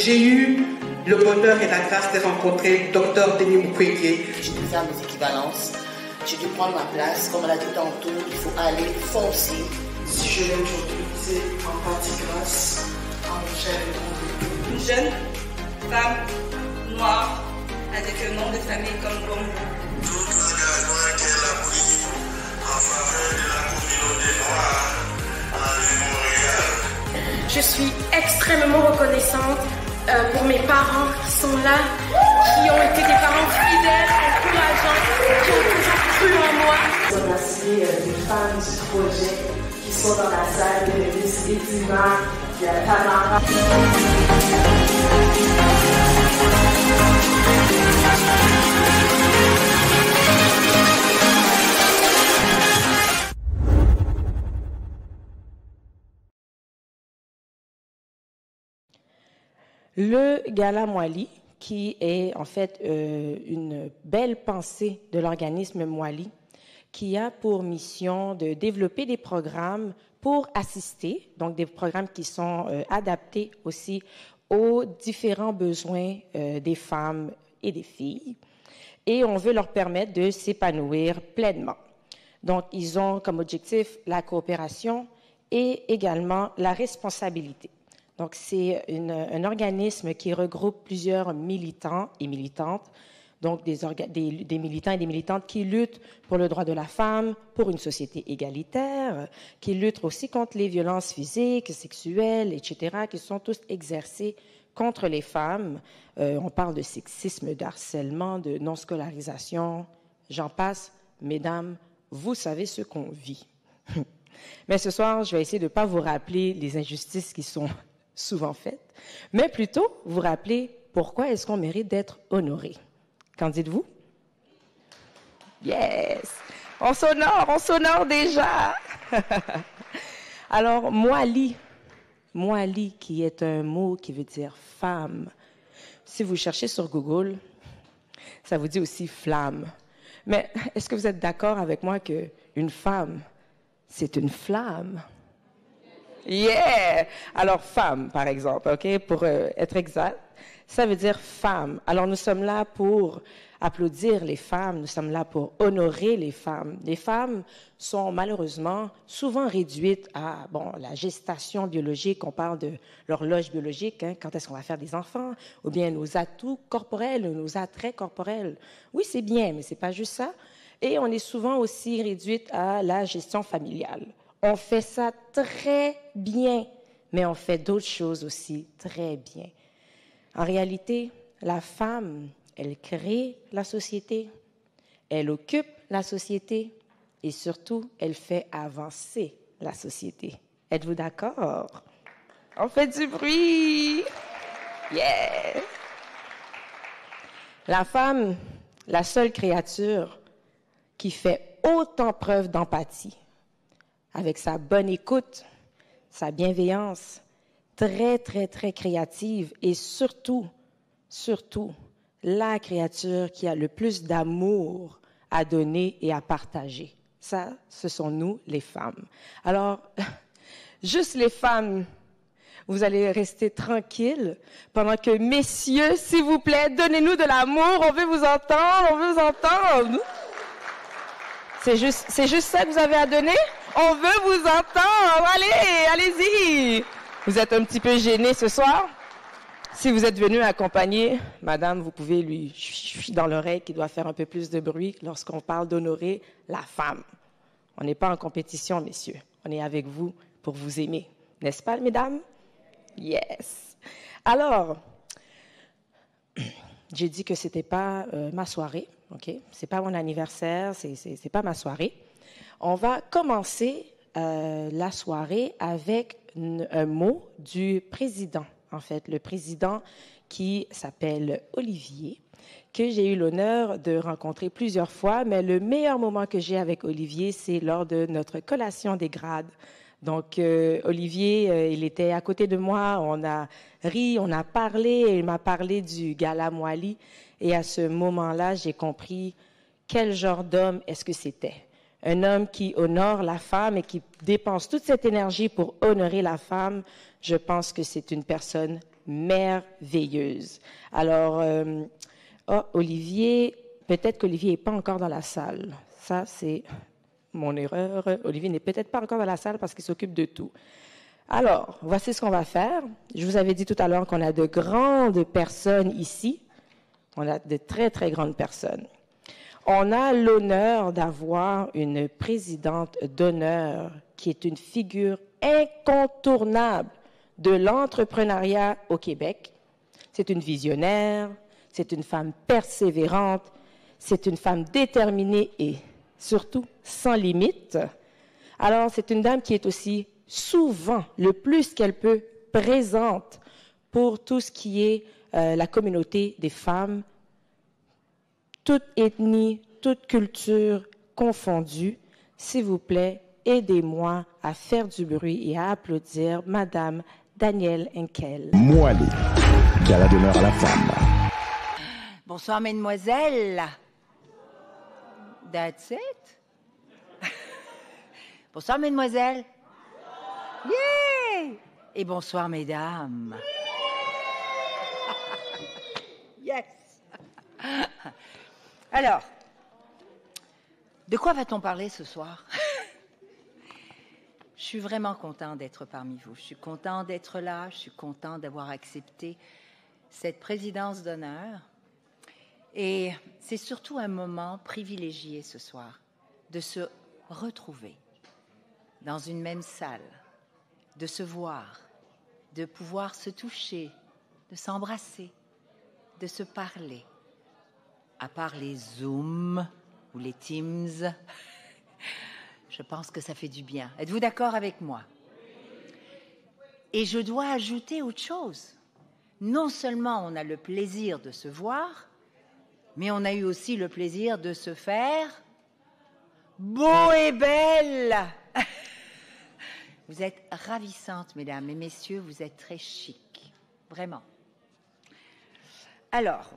J'ai eu le bonheur et la grâce de rencontrer Dr Denis Mukwege. J'ai dû faire mes équivalences, j'ai dû prendre ma place. Comme on l'a dit tantôt, il faut aller foncer. Si je l'ai aujourd'hui, c'est en partie grâce à mon cher et une jeune femme noire avec un nom de famille comme Bongo. Tout l'engagement qu'elle a pris en faveur de la communauté noire à Montréal. Je suis extrêmement reconnaissante pour mes parents qui sont là, qui ont été des parents fidèles, encourageants, qui ont toujours cru en moi. Je remercie les femmes du projet qui sont dans la salle, de Miss Edima, de Tamara. Le Gala Mwali, qui est en fait une belle pensée de l'organisme Mwali, qui a pour mission de développer des programmes pour assister, donc des programmes qui sont adaptés aussi aux différents besoins des femmes et des filles. Et on veut leur permettre de s'épanouir pleinement. Donc, ils ont comme objectif la coopération et également la responsabilité. Donc, c'est un organisme qui regroupe plusieurs militants et militantes, donc des militants et des militantes qui luttent pour le droit de la femme, pour une société égalitaire, qui luttent aussi contre les violences physiques, sexuelles, etc., qui sont tous exercées contre les femmes. On parle de sexisme, de harcèlement, de non-scolarisation, j'en passe. Mesdames, vous savez ce qu'on vit. Mais ce soir, je vais essayer de ne pas vous rappeler les injustices qui sont souvent faites, mais plutôt vous rappeler pourquoi est-ce qu'on mérite d'être honoré. Qu'en dites-vous? Yes! On s'honore déjà! Alors, Mwali, qui est un mot qui veut dire femme. Si vous cherchez sur Google, ça vous dit aussi flamme. Mais est-ce que vous êtes d'accord avec moi qu'une femme, c'est une flamme? Yeah! Alors, femme, par exemple, OK, pour être exact, ça veut dire femme. Alors, nous sommes là pour applaudir les femmes, nous sommes là pour honorer les femmes. Les femmes sont malheureusement souvent réduites à la gestation biologique, on parle de l'horloge biologique, hein, quand est-ce qu'on va faire des enfants, ou bien nos atouts corporels, nos attraits corporels. Oui, c'est bien, mais c'est pas juste ça. Et on est souvent aussi réduite à la gestion familiale. On fait ça très bien, mais on fait d'autres choses aussi très bien. En réalité, la femme, elle crée la société, elle occupe la société et surtout, elle fait avancer la société. Êtes-vous d'accord? On fait du bruit! Yeah! La femme, la seule créature qui fait autant preuve d'empathie, avec sa bonne écoute, sa bienveillance, très, très, très créative et surtout, la créature qui a le plus d'amour à donner et à partager. Ça, ce sont nous, les femmes. Alors, juste les femmes, vous allez rester tranquilles pendant que, messieurs, s'il vous plaît, donnez-nous de l'amour, on veut vous entendre, C'est juste ça que vous avez à donner? On veut vous entendre. Allez-y. Vous êtes un petit peu gênés ce soir? Si vous êtes venu accompagner, madame, vous pouvez lui dans l'oreille qui doit faire un peu plus de bruit lorsqu'on parle d'honorer la femme. On n'est pas en compétition, messieurs. On est avec vous pour vous aimer. N'est-ce pas, mesdames? Yes. Alors, j'ai dit que c'était pas ma soirée. OK? C'est pas mon anniversaire, c'est pas ma soirée. On va commencer la soirée avec un mot du président, en fait, le président qui s'appelle Olivier, que j'ai eu l'honneur de rencontrer plusieurs fois, mais le meilleur moment que j'ai avec Olivier, c'est lors de notre collation des grades. Donc, Olivier, il était à côté de moi, on a ri, on a parlé, il m'a parlé du Gala Mwali, et à ce moment-là, j'ai compris quel genre d'homme est-ce que c'était. Un homme qui honore la femme et qui dépense toute cette énergie pour honorer la femme, je pense que c'est une personne merveilleuse. Alors, Olivier, peut-être qu'Olivier n'est pas encore dans la salle. Ça, c'est mon erreur. Olivier n'est peut-être pas encore dans la salle parce qu'il s'occupe de tout. Alors, voici ce qu'on va faire. Je vous avais dit tout à l'heure qu'on a de grandes personnes ici. On a de très, très grandes personnes. On a l'honneur d'avoir une présidente d'honneur qui est une figure incontournable de l'entrepreneuriat au Québec. C'est une visionnaire, c'est une femme persévérante, c'est une femme déterminée et surtout sans limite. Alors, c'est une dame qui est aussi souvent, le plus qu'elle peut, présente pour tout ce qui est la communauté des femmes, toute ethnie, toute culture confondue. S'il vous plaît, aidez-moi à faire du bruit et à applaudir Madame Danielle Henkel. Moali, gala d'honneur à la femme. Bonsoir, mesdemoiselles. That's it? Bonsoir, mesdemoiselles. Yeah! Et bonsoir, mesdames. Yes! Alors, de quoi va-t-on parler ce soir? Je suis vraiment content d'être parmi vous. Je suis content d'être là. Je suis content d'avoir accepté cette présidence d'honneur. Et c'est surtout un moment privilégié ce soir de se retrouver dans une même salle, de se voir, de pouvoir se toucher, de s'embrasser, de se parler. À part les Zooms ou les Teams, je pense que ça fait du bien. Êtes-vous d'accord avec moi? Et je dois ajouter autre chose. Non seulement on a le plaisir de se voir, mais on a eu aussi le plaisir de se faire beau et belle. Vous êtes ravissantes, mesdames et messieurs, vous êtes très chic, vraiment. Alors,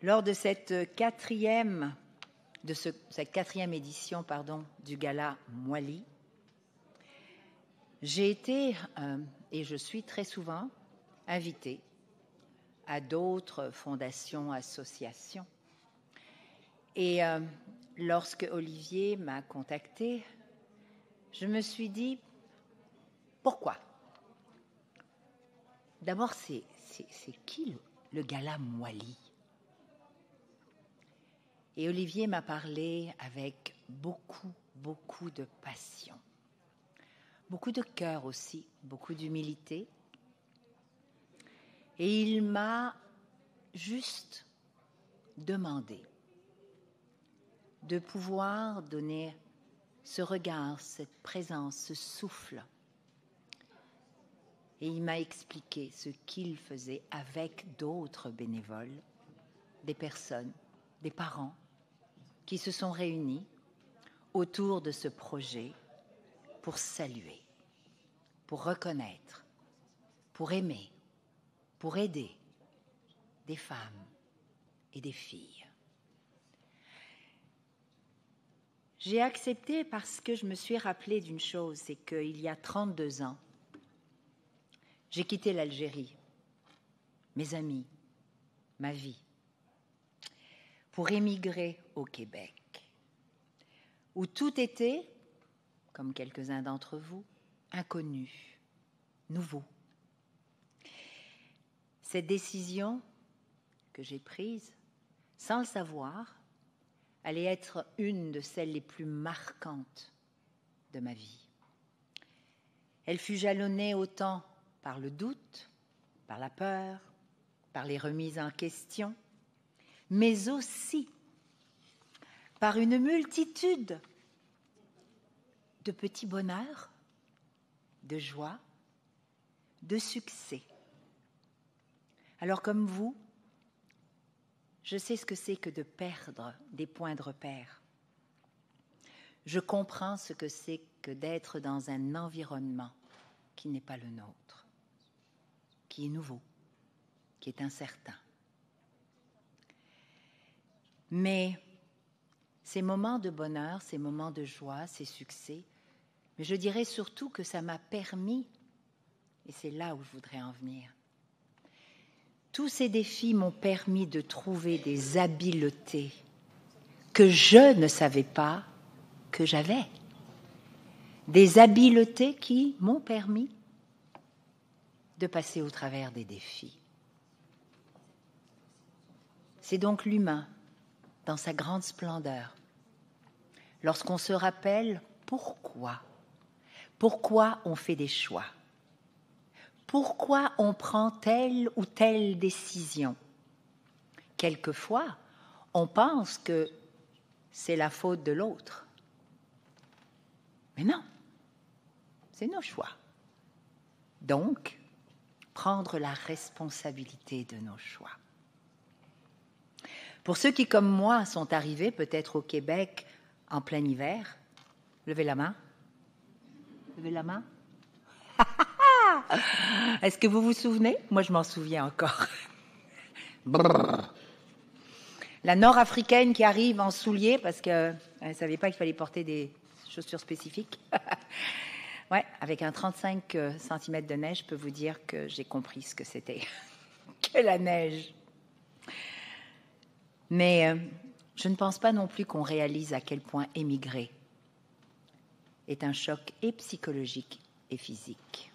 lors de cette quatrième édition du Gala Moali, j'ai été, et je suis très souvent, invitée à d'autres fondations, associations. Et lorsque Olivier m'a contactée, je me suis dit, pourquoi? D'abord, c'est qui le Gala Moali? Et Olivier m'a parlé avec beaucoup, beaucoup de passion. Beaucoup de cœur aussi, beaucoup d'humilité. Et il m'a juste demandé de pouvoir donner ce regard, cette présence, ce souffle. Et il m'a expliqué ce qu'il faisait avec d'autres bénévoles, des personnes, des parents, qui se sont réunis autour de ce projet pour saluer, pour reconnaître, pour aimer, pour aider des femmes et des filles. J'ai accepté parce que je me suis rappelé d'une chose, c'est qu'il y a 32 ans, j'ai quitté l'Algérie, mes amis, ma vie, pour émigrer au Québec, où tout était, comme quelques-uns d'entre vous, inconnu, nouveau. Cette décision que j'ai prise, sans le savoir, allait être une de celles les plus marquantes de ma vie. Elle fut jalonnée autant par le doute, par la peur, par les remises en question, mais aussi par une multitude de petits bonheurs, de joie, de succès. Alors comme vous, je sais ce que c'est que de perdre des points de repère. Je comprends ce que c'est que d'être dans un environnement qui n'est pas le nôtre, qui est nouveau, qui est incertain. Mais ces moments de bonheur, ces moments de joie, ces succès, mais je dirais surtout que ça m'a permis, Et c'est là où je voudrais en venir. Tous ces défis m'ont permis de trouver des habiletés que je ne savais pas que j'avais. Des habiletés qui m'ont permis de passer au travers des défis. C'est donc l'humain dans sa grande splendeur. Lorsqu'on se rappelle pourquoi on fait des choix, pourquoi on prend telle ou telle décision. Quelquefois, on pense que c'est la faute de l'autre. Mais non, c'est nos choix. Donc, prendre la responsabilité de nos choix. Pour ceux qui, comme moi, sont arrivés peut-être au Québec en plein hiver, levez la main. Levez la main. Est-ce que vous vous souvenez? Moi, je m'en souviens encore. La nord-africaine qui arrive en souliers parce qu'elle ne savait pas qu'il fallait porter des chaussures spécifiques. Ouais, avec un 35 cm de neige, je peux vous dire que j'ai compris ce que c'était que la neige. Mais je ne pense pas non plus qu'on réalise à quel point émigrer est un choc et psychologique et physique.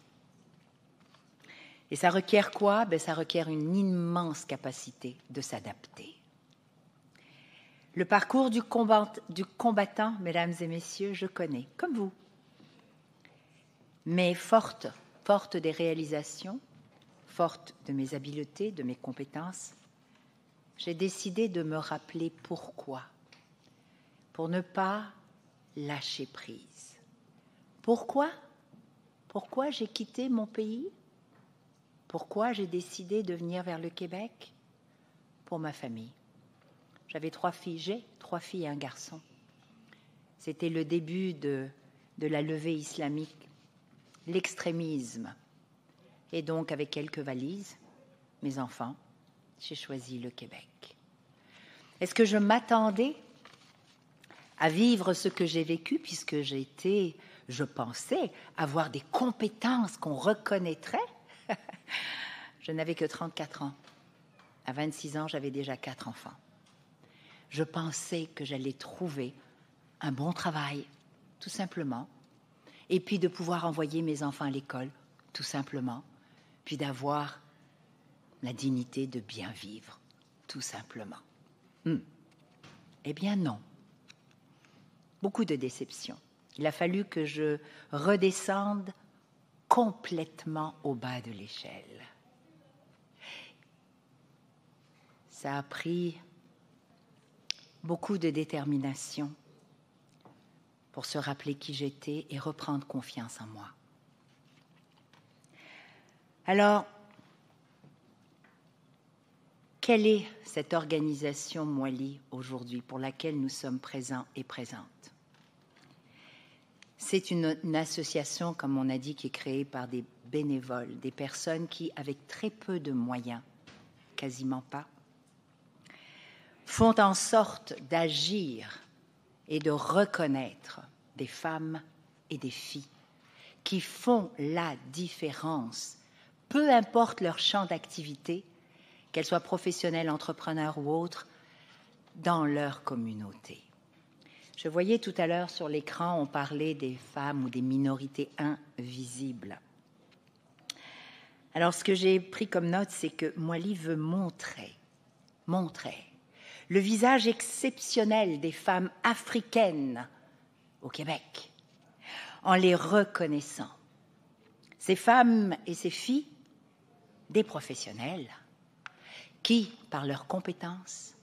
Et ça requiert quoi? Ça requiert une immense capacité de s'adapter. Le parcours du combattant, mesdames et messieurs, je connais, comme vous. Mais forte des réalisations, forte de mes habiletés, de mes compétences, j'ai décidé de me rappeler pourquoi. Pour ne pas lâcher prise. Pourquoi j'ai quitté mon pays? Pourquoi j'ai décidé de venir vers le Québec? Pour ma famille. J'ai 3 filles et un garçon. C'était le début de la levée islamique, l'extrémisme. Et donc, avec quelques valises, mes enfants, j'ai choisi le Québec. Est-ce que je m'attendais à vivre ce que j'ai vécu, puisque je pensais avoir des compétences qu'on reconnaîtrait? Je n'avais que 34 ans. À 26 ans, j'avais déjà 4 enfants. Je pensais que j'allais trouver un bon travail, tout simplement, et puis de pouvoir envoyer mes enfants à l'école, tout simplement, puis d'avoir la dignité de bien vivre, tout simplement. Eh bien non. Beaucoup de déceptions. Il a fallu que je redescende complètement au bas de l'échelle. Ça a pris beaucoup de détermination pour se rappeler qui j'étais et reprendre confiance en moi. Alors, quelle est cette organisation Mwali aujourd'hui pour laquelle nous sommes présents et présentes? C'est une association, comme on a dit, qui est créée par des bénévoles, des personnes qui, avec très peu de moyens, quasiment pas, font en sorte d'agir et de reconnaître des femmes et des filles qui font la différence, peu importe leur champ d'activité, qu'elles soient professionnelles, entrepreneurs ou autres, dans leur communauté. Je voyais tout à l'heure sur l'écran, on parlait des femmes ou des minorités invisibles. Alors, ce que j'ai pris comme note, c'est que Mwali veut montrer le visage exceptionnel des femmes africaines au Québec, en les reconnaissant. Ces femmes et ces filles, des professionnels, qui, par leurs compétences,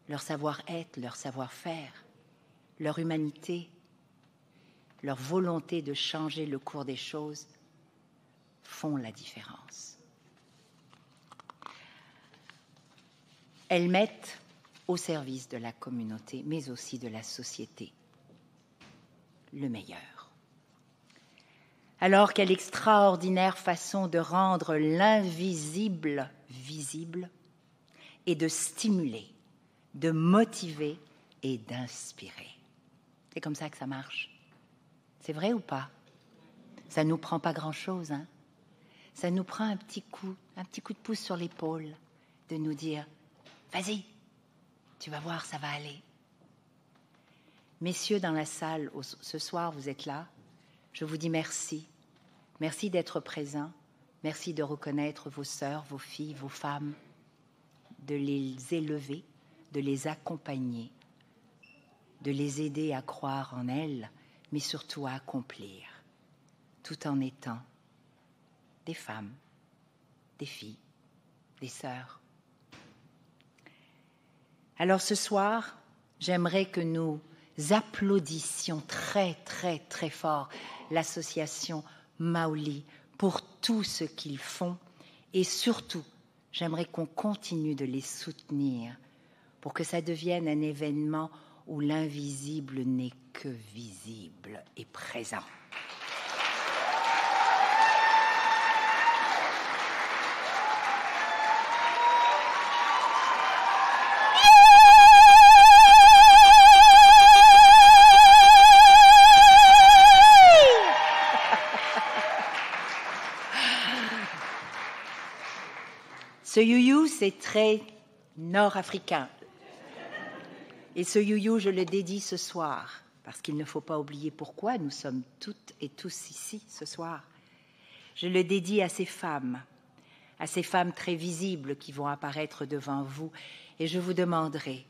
leur savoir-être, leur savoir-faire, leur humanité, leur volonté de changer le cours des choses, font la différence. Elles mettent au service de la communauté, mais aussi de la société, le meilleur. Alors, quelle extraordinaire façon de rendre l'invisible visible et de stimuler, de motiver et d'inspirer. C'est comme ça que ça marche. C'est vrai ou pas? Ça ne nous prend pas grand-chose, hein? ça nous prend un petit coup de pouce sur l'épaule, de nous dire « Vas-y, tu vas voir, ça va aller ». Messieurs dans la salle, ce soir, vous êtes là. Je vous dis merci. Merci d'être présents. Merci de reconnaître vos sœurs, vos filles, vos femmes, de les élever, de les accompagner, de les aider à croire en elles, mais surtout à accomplir, tout en étant des femmes, des filles, des sœurs. Alors ce soir, j'aimerais que nous applaudissions très, très, très fort l'association Maoli pour tout ce qu'ils font et surtout, j'aimerais qu'on continue de les soutenir pour que ça devienne un événement où l'invisible n'est que visible et présent. Ce you-you, c'est très nord-africain. Et ce you-you, je le dédie ce soir, parce qu'il ne faut pas oublier pourquoi nous sommes toutes et tous ici ce soir. Je le dédie à ces femmes très visibles qui vont apparaître devant vous, et je vous demanderai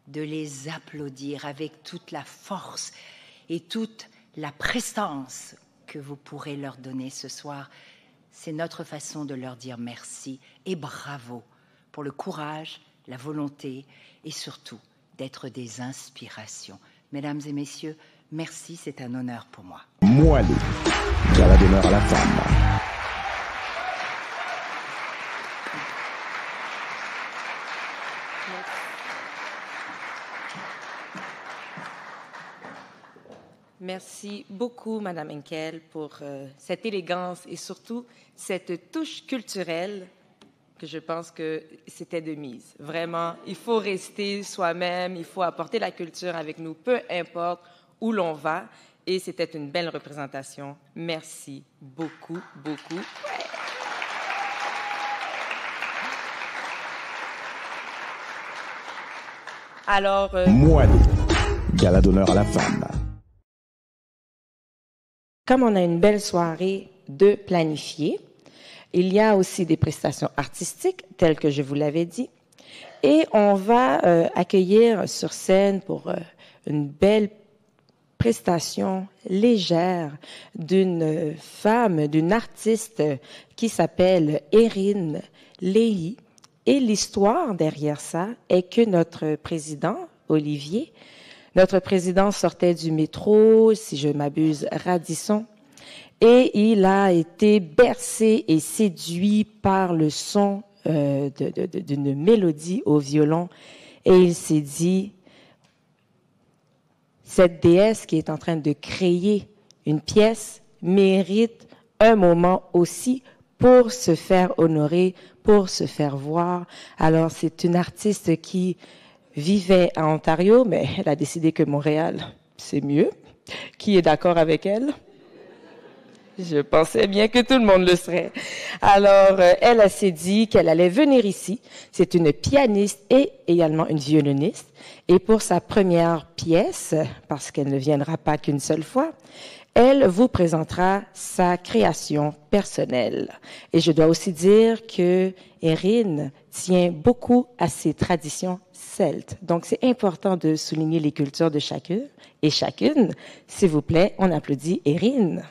de les applaudir avec toute la force et toute la prestance que vous pourrez leur donner ce soir. C'est notre façon de leur dire merci et bravo pour le courage, la volonté et surtout d'être des inspirations. Mesdames et messieurs, merci, c'est un honneur pour moi. Moali, gala d'honneur à la femme. Merci beaucoup, Madame Henkel, pour cette élégance et surtout cette touche culturelle que je pense que c'était de mise. Vraiment, il faut rester soi-même, il faut apporter la culture avec nous, peu importe où l'on va. Et c'était une belle représentation. Merci beaucoup, beaucoup. Alors... Moali, gala d'honneur à la femme. Comme on a une belle soirée de planifier, il y a aussi des prestations artistiques, telles que je vous l'avais dit. Et on va accueillir sur scène pour une belle prestation légère d'une femme, d'une artiste qui s'appelle Erin Leahy. Et l'histoire derrière ça est que notre président, Olivier, notre président sortait du métro, si je m'abuse, Radisson, et il a été bercé et séduit par le son d'une mélodie au violon. Et il s'est dit, cette déesse qui est en train de créer une pièce mérite un moment aussi pour se faire honorer, pour se faire voir. Alors, c'est une artiste qui vivait à Ontario, mais elle a décidé que Montréal, c'est mieux. Qui est d'accord avec elle? Je pensais bien que tout le monde le serait. Alors, elle s'est dit qu'elle allait venir ici. C'est une pianiste et également une violoniste. Et pour sa première pièce, parce qu'elle ne viendra pas qu'une seule fois, elle vous présentera sa création personnelle. Et je dois aussi dire que Erin tient beaucoup à ses traditions celtes. Donc, c'est important de souligner les cultures de chacune et chacune. S'il vous plaît, on applaudit Erin.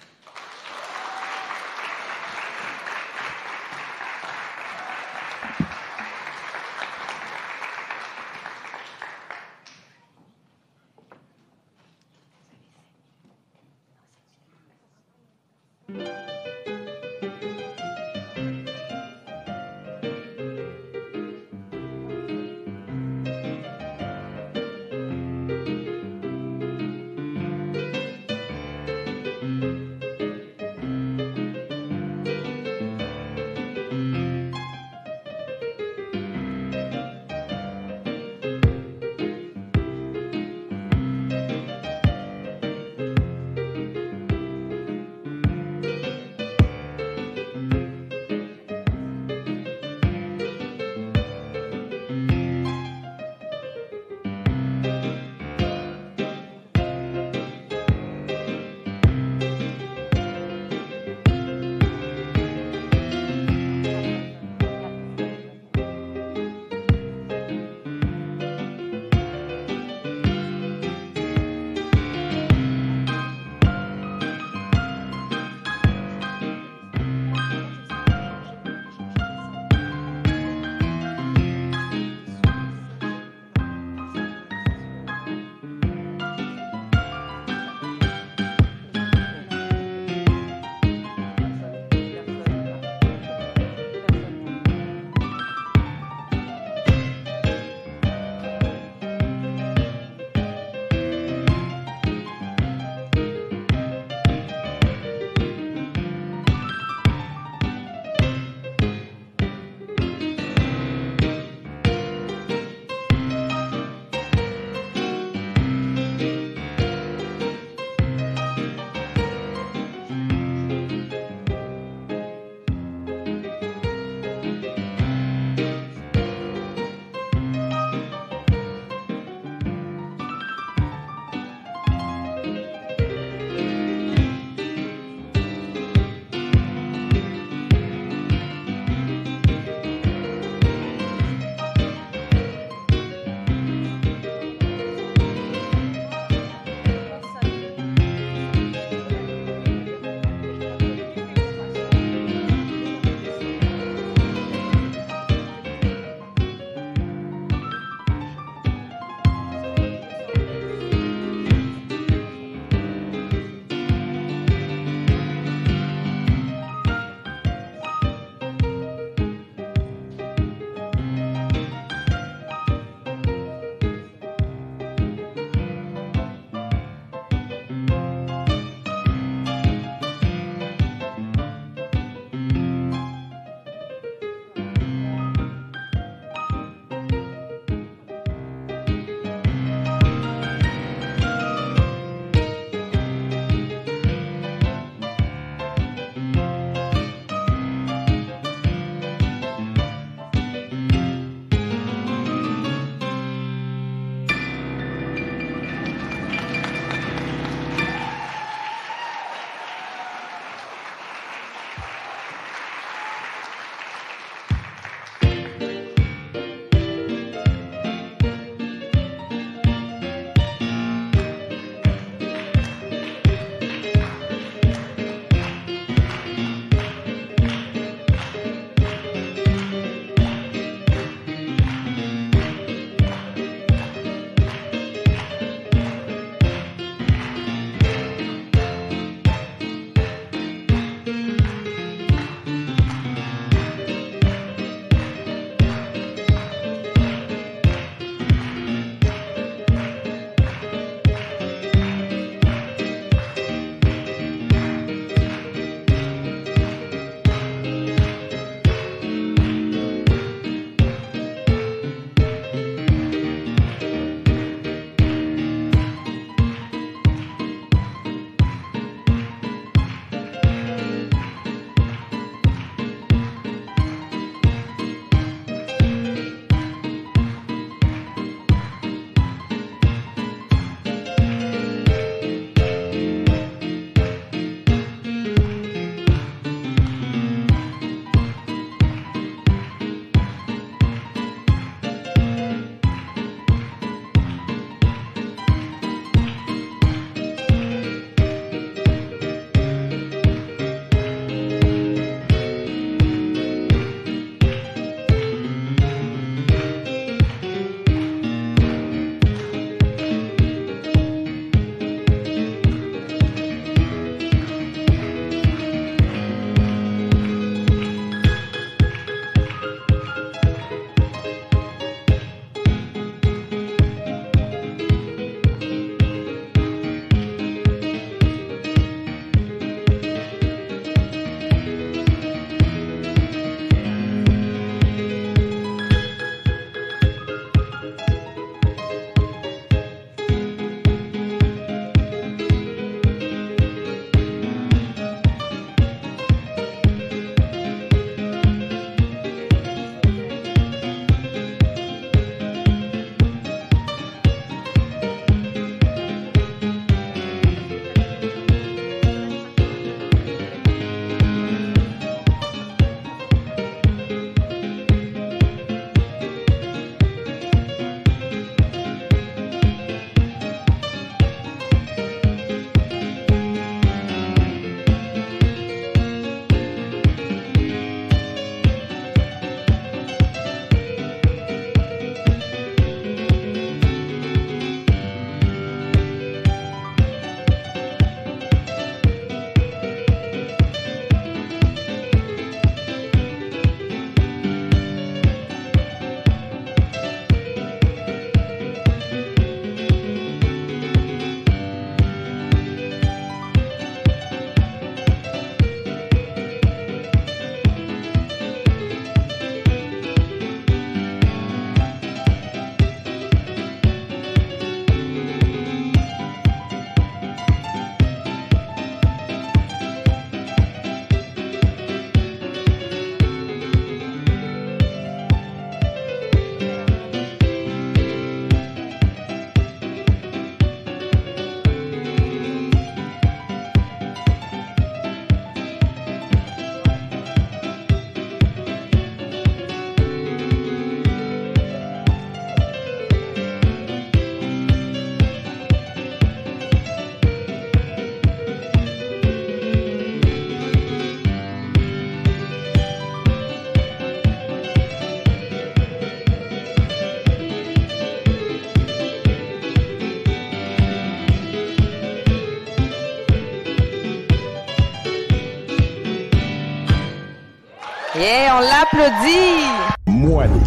Et on l'applaudit. Moalé,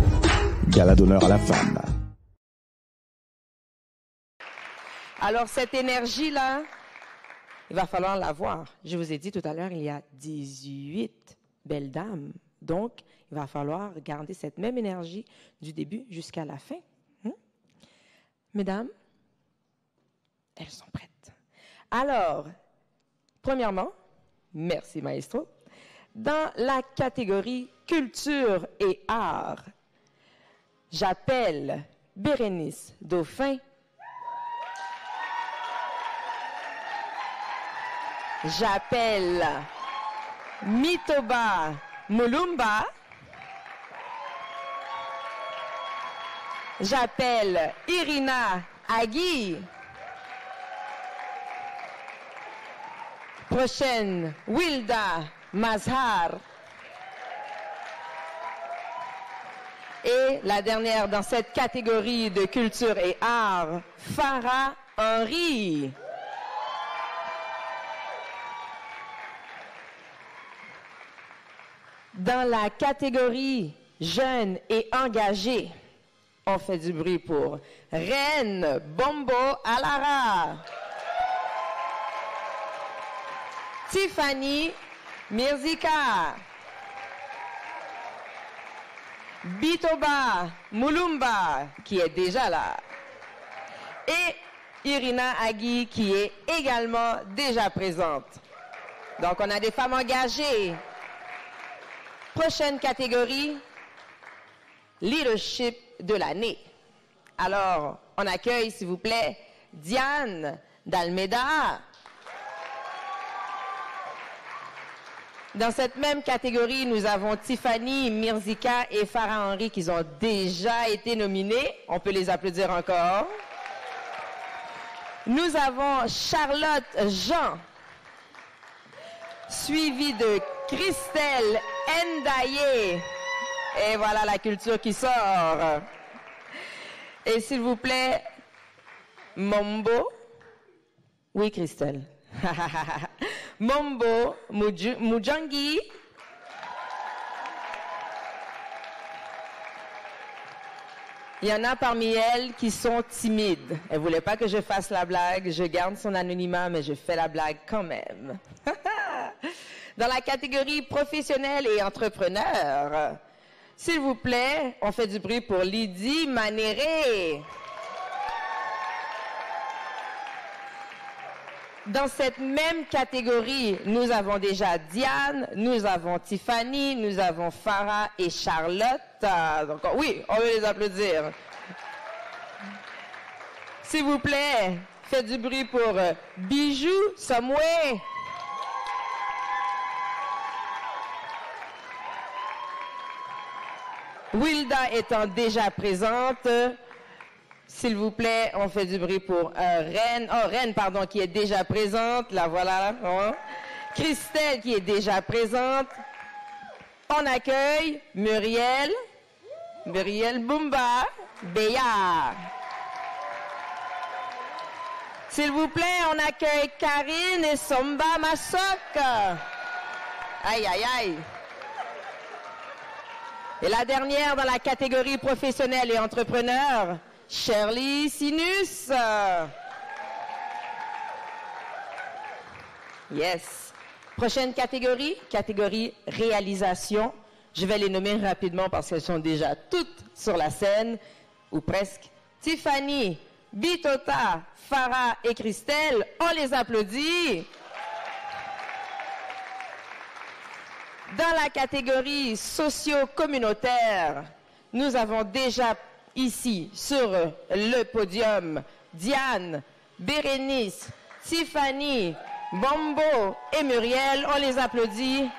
gala d'honneur à la femme. Alors, cette énergie-là, il va falloir la voir. Je vous ai dit tout à l'heure, il y a 18 belles dames. Donc, il va falloir garder cette même énergie du début jusqu'à la fin. Mesdames, elles sont prêtes. Alors, premièrement, merci maestro, dans la catégorie culture et art, j'appelle Bérénice Dauphin. J'appelle Mitoba Mulumba. J'appelle Irina Agui. Prochaine, Wilda Mazhar. Et la dernière dans cette catégorie de culture et art, Farah Henry. Dans la catégorie jeunes et engagés, on fait du bruit pour Reine Bombo Alara, Tiffany Mirzika, Bitoba Mulumba, qui est déjà là, et Irina Agui, qui est également déjà présente. Donc, on a des femmes engagées. Prochaine catégorie, leadership de l'année. Alors, on accueille, s'il vous plaît, Diane d'Almeida. Dans cette même catégorie, nous avons Tiffany Mirzika et Farah Henry qui ont déjà été nominés. On peut les applaudir encore. Nous avons Charlotte Jean, suivie de Christelle Ndaye. Et voilà la culture qui sort. Et s'il vous plaît, Mombo. Oui, Christelle. Mombo Mujangi. Il y en a parmi elles qui sont timides. Elle ne voulait pas que je fasse la blague. Je garde son anonymat, mais je fais la blague quand même. Dans la catégorie professionnel et entrepreneur, s'il vous plaît, on fait du bruit pour Lydie Manéré. Dans cette même catégorie, nous avons déjà Diane, nous avons Tiffany, nous avons Farah et Charlotte. Donc, oui, on veut les applaudir. S'il vous plaît, faites du bruit pour Bijou Somway. Wilda étant déjà présente, s'il vous plaît, on fait du bruit pour Reine, pardon, qui est déjà présente, la voilà. Hein. Christelle qui est déjà présente. On accueille Muriel Bumba Béa. S'il vous plaît, on accueille Karine et Somba Massok. Aïe, aïe, aïe. Et la dernière dans la catégorie professionnel et entrepreneur, Shirley Sinus. Yes. Prochaine catégorie, catégorie réalisation. Je vais les nommer rapidement parce qu'elles sont déjà toutes sur la scène, ou presque. Tiffany, Bitota, Farah et Christelle, on les applaudit. Dans la catégorie socio-communautaire, nous avons déjà ici sur le podium Diane, Bérénice, Tiffany, Bombo et Muriel. On les applaudit.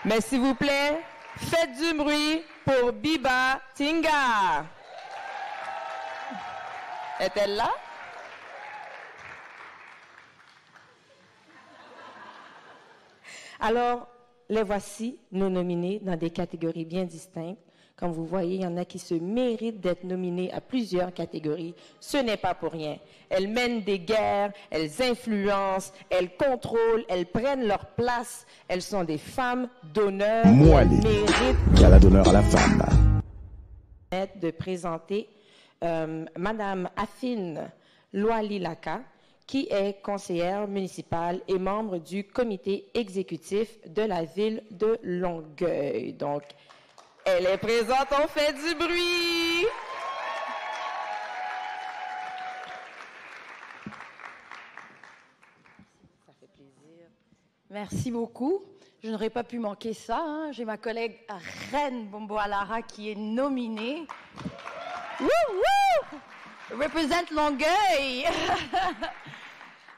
Mais s'il vous plaît, faites du bruit pour Biba Tinga. Est-elle là? Alors, les voici, nos nominés dans des catégories bien distinctes. Comme vous voyez, il y en a qui se méritent d'être nominés à plusieurs catégories. Ce n'est pas pour rien. Elles mènent des guerres, elles influencent, elles contrôlent, elles prennent leur place. Elles sont des femmes d'honneur. Moali, gala d'honneur à la femme. De présenter Madame Afine Loalilaka, qui est conseillère municipale et membre du comité exécutif de la ville de Longueuil. Donc, elle est présente, on fait du bruit! Ça fait plaisir. Merci beaucoup. Je n'aurais pas pu manquer ça. Hein. J'ai ma collègue Reine Bombo-Alara qui est nominée. Wouh, wouh! Represent Longueuil!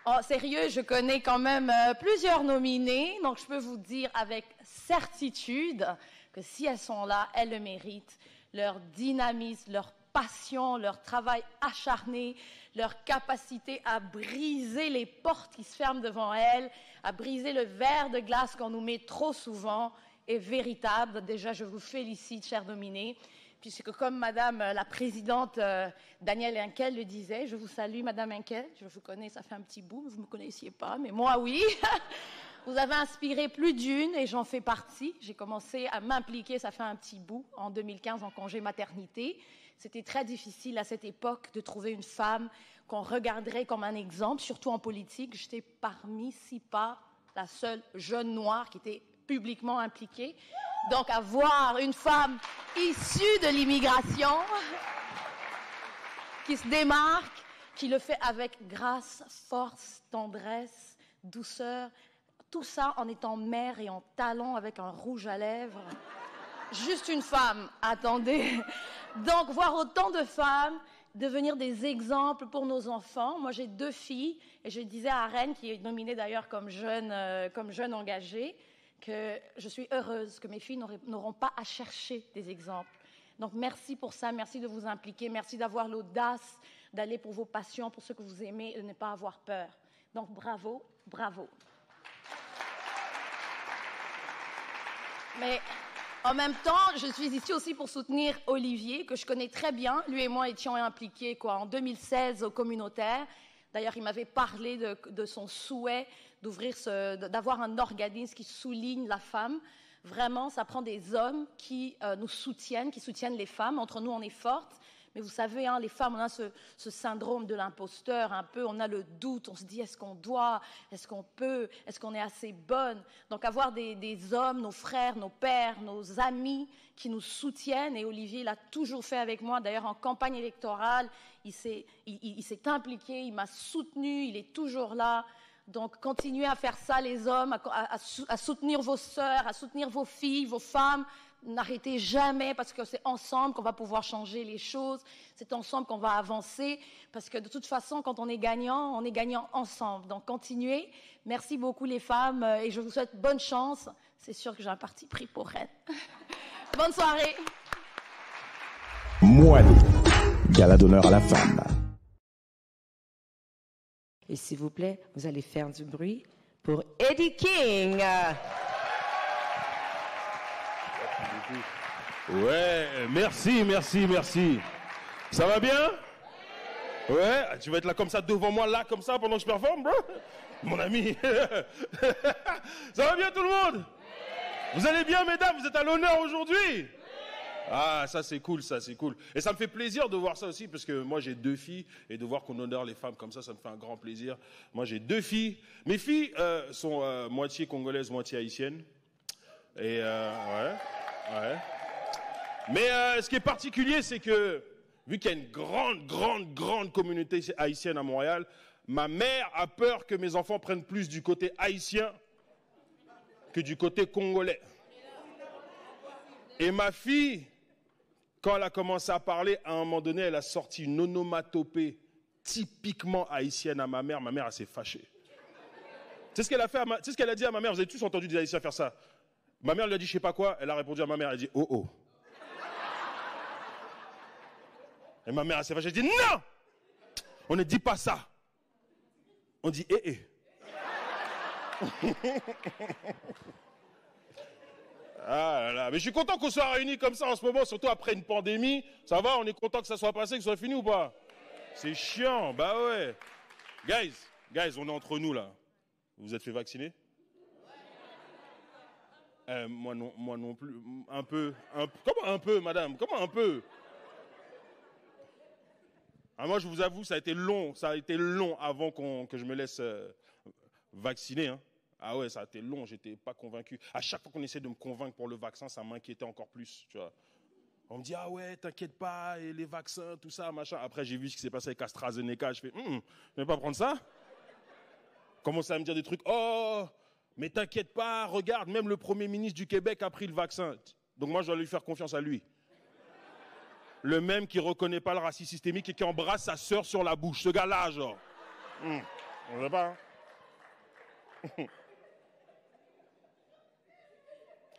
Oh, sérieux, je connais quand même plusieurs nominés, donc je peux vous dire avec certitude que si elles sont là, elles le méritent. Leur dynamisme, leur passion, leur travail acharné, leur capacité à briser les portes qui se ferment devant elles, à briser le verre de glace qu'on nous met trop souvent, est véritable. Déjà, je vous félicite, chers nominés. Puisque comme Madame la Présidente Danielle Henkel le disait, je vous salue Madame Henkel, je vous connais, ça fait un petit bout, vous ne me connaissiez pas, mais moi oui. Vous avez inspiré plus d'une et j'en fais partie. J'ai commencé à m'impliquer, ça fait un petit bout, en 2015 en congé maternité. C'était très difficile à cette époque de trouver une femme qu'on regarderait comme un exemple, surtout en politique. J'étais parmi, si pas la seule jeune noire qui était publiquement impliquée. Donc, avoir une femme issue de l'immigration qui se démarque, qui le fait avec grâce, force, tendresse, douceur, tout ça en étant mère et en talons avec un rouge à lèvres. Juste une femme, attendez. Donc, voir autant de femmes devenir des exemples pour nos enfants. Moi, j'ai 2 filles et je disais à Reine, qui est nominée d'ailleurs comme jeune engagée, que je suis heureuse que mes filles n'auront pas à chercher des exemples. Donc, merci pour ça, merci de vous impliquer, merci d'avoir l'audace d'aller pour vos passions, pour ce que vous aimez et de ne pas avoir peur. Donc, bravo, bravo. Mais en même temps, je suis ici aussi pour soutenir Olivier, que je connais très bien. Lui et moi étions impliqués en 2016 au communautaire. D'ailleurs, il m'avait parlé de son souhait d'avoir un organisme qui souligne la femme. Vraiment, ça prend des hommes qui nous soutiennent, qui soutiennent les femmes. Entre nous, on est fortes. Mais vous savez, hein, les femmes, on a ce syndrome de l'imposteur un peu. On a le doute, on se dit, est-ce qu'on doit, est-ce qu'on peut, est-ce qu'on est assez bonne? Donc, avoir des hommes, nos frères, nos pères, nos amis qui nous soutiennent. Et Olivier l'a toujours fait avec moi. D'ailleurs, en campagne électorale, il s'est impliqué, il m'a soutenu, il est toujours là. Donc, continuez à faire ça, les hommes, à soutenir vos sœurs, à soutenir vos filles, vos femmes. N'arrêtez jamais, parce que c'est ensemble qu'on va pouvoir changer les choses. C'est ensemble qu'on va avancer, parce que de toute façon, quand on est gagnant ensemble. Donc, continuez. Merci beaucoup, les femmes, et je vous souhaite bonne chance. C'est sûr que j'ai un parti pris pour Reine. Bonne soirée. Moali, gala d'honneur à la femme. Et s'il vous plaît, vous allez faire du bruit pour Eddie King. Ouais, merci. Ça va bien? Ouais, tu vas être là comme ça devant moi, là comme ça pendant que je performe, bro? Mon ami. Ça va bien tout le monde? Vous allez bien, mesdames? Vous êtes à l'honneur aujourd'hui? Ah, ça c'est cool. Et ça me fait plaisir de voir ça aussi, parce que moi j'ai 2 filles, et de voir qu'on honore les femmes comme ça me fait un grand plaisir. Moi j'ai 2 filles. Mes filles sont moitié congolaises, moitié haïtiennes. Et ouais. Mais ce qui est particulier, c'est que, vu qu'il y a une grande communauté haïtienne à Montréal, ma mère a peur que mes enfants prennent plus du côté haïtien que du côté congolais. Et ma fille, quand elle a commencé à parler, à un moment donné, elle a sorti une onomatopée typiquement haïtienne à ma mère. Ma mère, elle s'est fâchée. Tu sais ce qu'elle a fait tu sais ce qu'elle a dit à ma mère? Vous avez tous entendu des Haïtiens faire ça. Ma mère lui a dit, je sais pas quoi. Elle a répondu à ma mère, elle a dit, oh oh. Et ma mère, elle s'est fâchée, elle a dit, non! On ne dit pas ça. On dit, Ah là là, mais je suis content qu'on soit réunis comme ça en ce moment, surtout après une pandémie. Ça va, on est content que ça soit passé, que ce soit fini ou pas? C'est chiant, bah ouais. Guys, on est entre nous là. Vous vous êtes fait vacciner? Moi non plus. Un peu. Comment un peu, madame? Comment un peu? Ah, moi, je vous avoue, ça a été long avant que je me laisse vacciner. Hein. Ah ouais, ça a été long, j'étais pas convaincu. À chaque fois qu'on essaie de me convaincre pour le vaccin, ça m'inquiétait encore plus, tu vois. On me dit, ah ouais, t'inquiète pas, et les vaccins, tout ça, machin. Après, j'ai vu ce qui s'est passé avec AstraZeneca, je fais, je vais pas prendre ça. Commence à me dire des trucs, oh, mais t'inquiète pas, regarde, même le Premier ministre du Québec a pris le vaccin. Donc moi, je dois lui faire confiance à lui. Le même qui reconnaît pas le racisme systémique et qui embrasse sa sœur sur la bouche. Ce gars-là, genre. On ne veut pas, hein.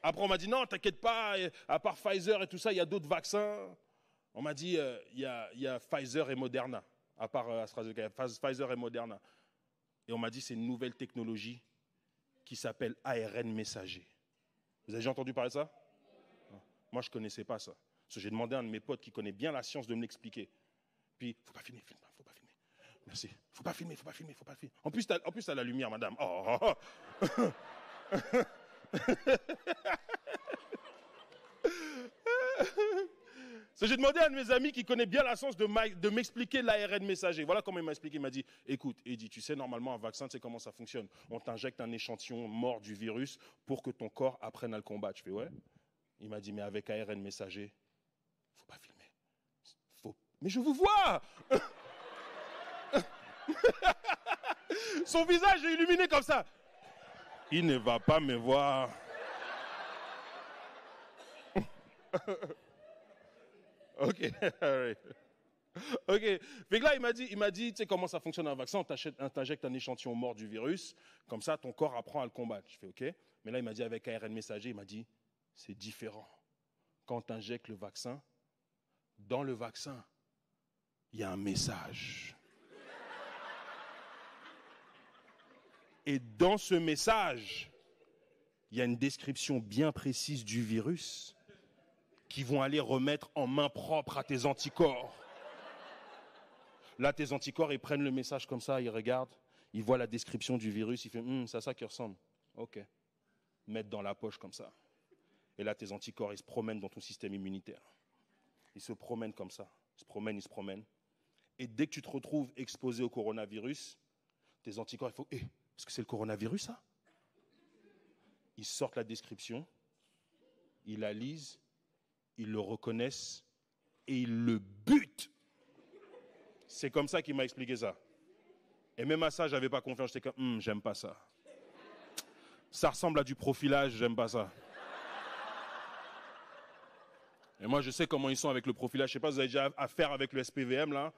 Après, on m'a dit, non, t'inquiète pas, à part Pfizer et tout ça, il y a d'autres vaccins. On m'a dit, il y a Pfizer et Moderna, à part AstraZeneca, Pfizer et Moderna. Et on m'a dit, c'est une nouvelle technologie qui s'appelle ARN messager. Vous avez déjà entendu parler de ça? Moi, je ne connaissais pas ça. Parce que j'ai demandé à un de mes potes qui connaît bien la science de me l'expliquer. Puis, faut pas filmer, faut pas filmer. Merci. Faut pas filmer. En plus, t'as la lumière, madame. Oh. J'ai demandé à un de mes amis qui connaît bien la science de m'expliquer l'ARN messager. Voilà comment il m'a expliqué. Il m'a dit, écoute, Eddie, tu sais, normalement, un vaccin, tu sais comment ça fonctionne. On t'injecte un échantillon mort du virus pour que ton corps apprenne à le combattre. Je fais, ouais. Il m'a dit, mais avec ARN messager, faut pas filmer. Mais je vous vois. Son visage est illuminé comme ça. Il ne va pas me voir. Ok, right. Ok. Fait que là, il m'a dit, tu sais comment ça fonctionne un vaccin, on t'injecte un échantillon mort du virus, comme ça, ton corps apprend à le combattre. Je fais ok. Mais là, il m'a dit avec ARN messager, il m'a dit, c'est différent. Quand tu injectes le vaccin, dans le vaccin, il y a un message. Et dans ce message, il y a une description bien précise du virus qui vont aller remettre en main propre à tes anticorps. Là, tes anticorps, ils prennent le message comme ça, ils regardent, ils voient la description du virus, ils font c'est à ça qui ressemble. Ok. Mettre dans la poche comme ça. Et là, tes anticorps, ils se promènent dans ton système immunitaire. Ils se promènent comme ça. Ils se promènent. Et dès que tu te retrouves exposé au coronavirus, tes anticorps, il faut est-ce que c'est le coronavirus, ça? Ils sortent la description, ils la lisent, ils le reconnaissent et ils le butent. C'est comme ça qu'il m'a expliqué ça. Et même à ça, j'avais pas confiance. J'étais comme, j'aime pas ça. Ça ressemble à du profilage, j'aime pas ça. Et moi, je sais comment ils sont avec le profilage. Je sais pas si vous avez déjà affaire avec le SPVM, là.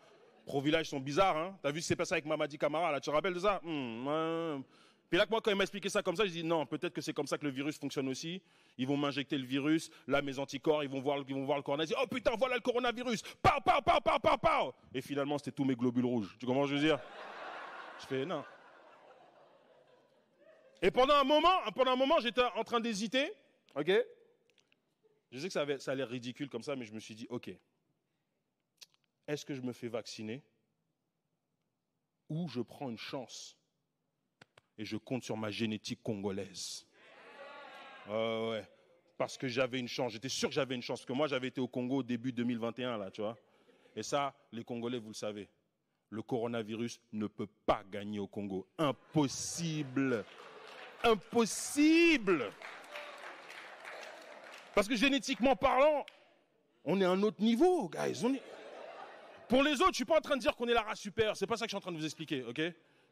Profilages sont bizarres, hein. T'as vu ce qui s'est passé avec Mamadi Camara, là, tu te rappelles de ça? Puis là, moi, quand il m'a expliqué ça comme ça, je dis non, peut-être que c'est comme ça que le virus fonctionne aussi. Ils vont m'injecter le virus, là, mes anticorps, ils vont voir le coronavirus. Oh putain, voilà le coronavirus! Pow, pow, pow, pow, pow, pow! Et finalement, c'était tous mes globules rouges. Tu comprends ce que je veux dire? Je fais non. Et pendant un moment, j'étais en train d'hésiter, ok? Je sais que ça a l'air ridicule comme ça, mais je me suis dit, ok. Est-ce que je me fais vacciner ou je prends une chance et je compte sur ma génétique congolaise? Ouais, parce que j'avais une chance. J'étais sûr que j'avais une chance, parce que moi, j'avais été au Congo au début 2021, là, tu vois. Et ça, les Congolais, vous le savez, le coronavirus ne peut pas gagner au Congo. Impossible. Impossible. Parce que génétiquement parlant, on est à un autre niveau, guys. Pour les autres, je ne suis pas en train de dire qu'on est la race supérieure. Ce n'est pas ça que je suis en train de vous expliquer, ok?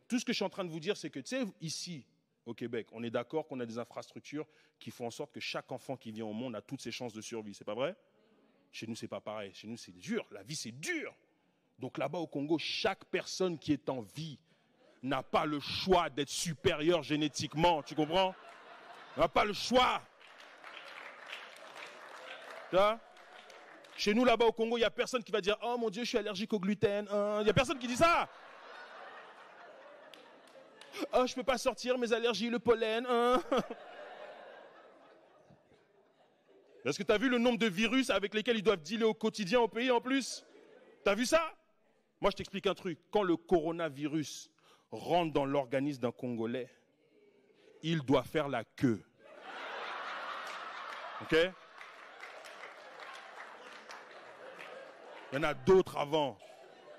Tout ce que je suis en train de vous dire, c'est que, tu sais, ici, au Québec, on est d'accord qu'on a des infrastructures qui font en sorte que chaque enfant qui vient au monde a toutes ses chances de survie. C'est pas vrai? Chez nous, c'est pas pareil. Chez nous, c'est dur. La vie, c'est dur. Donc là-bas, au Congo, chaque personne qui est en vie n'a pas le choix d'être supérieure génétiquement. Tu comprends? N'a pas le choix. Tu vois? Chez nous, là-bas au Congo, il n'y a personne qui va dire « Oh mon Dieu, je suis allergique au gluten. » Il n'y a personne qui dit ça. « Oh, je ne peux pas sortir, mes allergies, le pollen. » Est-ce que tu as vu le nombre de virus avec lesquels ils doivent dealer au quotidien au pays en plus? Tu as vu ça? Moi, je t'explique un truc. Quand le coronavirus rentre dans l'organisme d'un Congolais, il doit faire la queue. OK? Il y en a d'autres avant.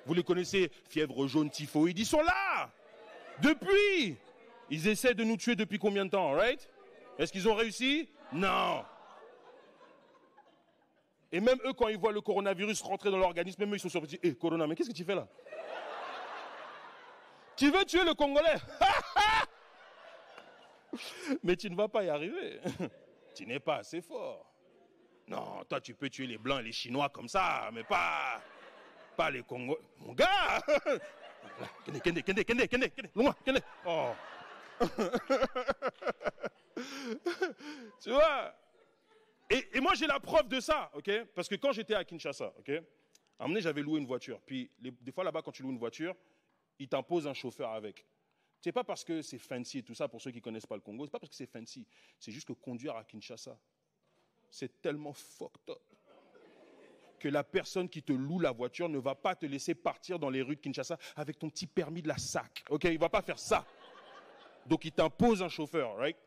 Vous les connaissez, fièvre jaune, typhoïde, ils sont là. Depuis. Ils essaient de nous tuer depuis combien de temps, right? Est-ce qu'ils ont réussi? Non. Et même eux, quand ils voient le coronavirus rentrer dans l'organisme, même eux, ils sont surpris. Hé, Corona, mais qu'est-ce que tu fais là? Tu veux tuer le Congolais? Mais tu ne vas pas y arriver. Tu n'es pas assez fort. Non, toi, tu peux tuer les Blancs et les Chinois comme ça, mais pas les Congolais. Mon gars! Kende, loin, Kende. Oh. Tu vois? Et moi, j'ai la preuve de ça, ok? Parce que quand j'étais à Kinshasa, ok? À un moment donné, j'avais loué une voiture. Puis, des fois, là-bas, quand tu loues une voiture, ils t'imposent un chauffeur avec. C'est pas parce que c'est fancy et tout ça, pour ceux qui ne connaissent pas le Congo, c'est pas parce que c'est fancy. C'est juste que conduire à Kinshasa, c'est tellement fucked up que la personne qui te loue la voiture ne va pas te laisser partir dans les rues de Kinshasa avec ton petit permis de la SAC. Ok, il ne va pas faire ça. Donc, il t'impose un chauffeur, right?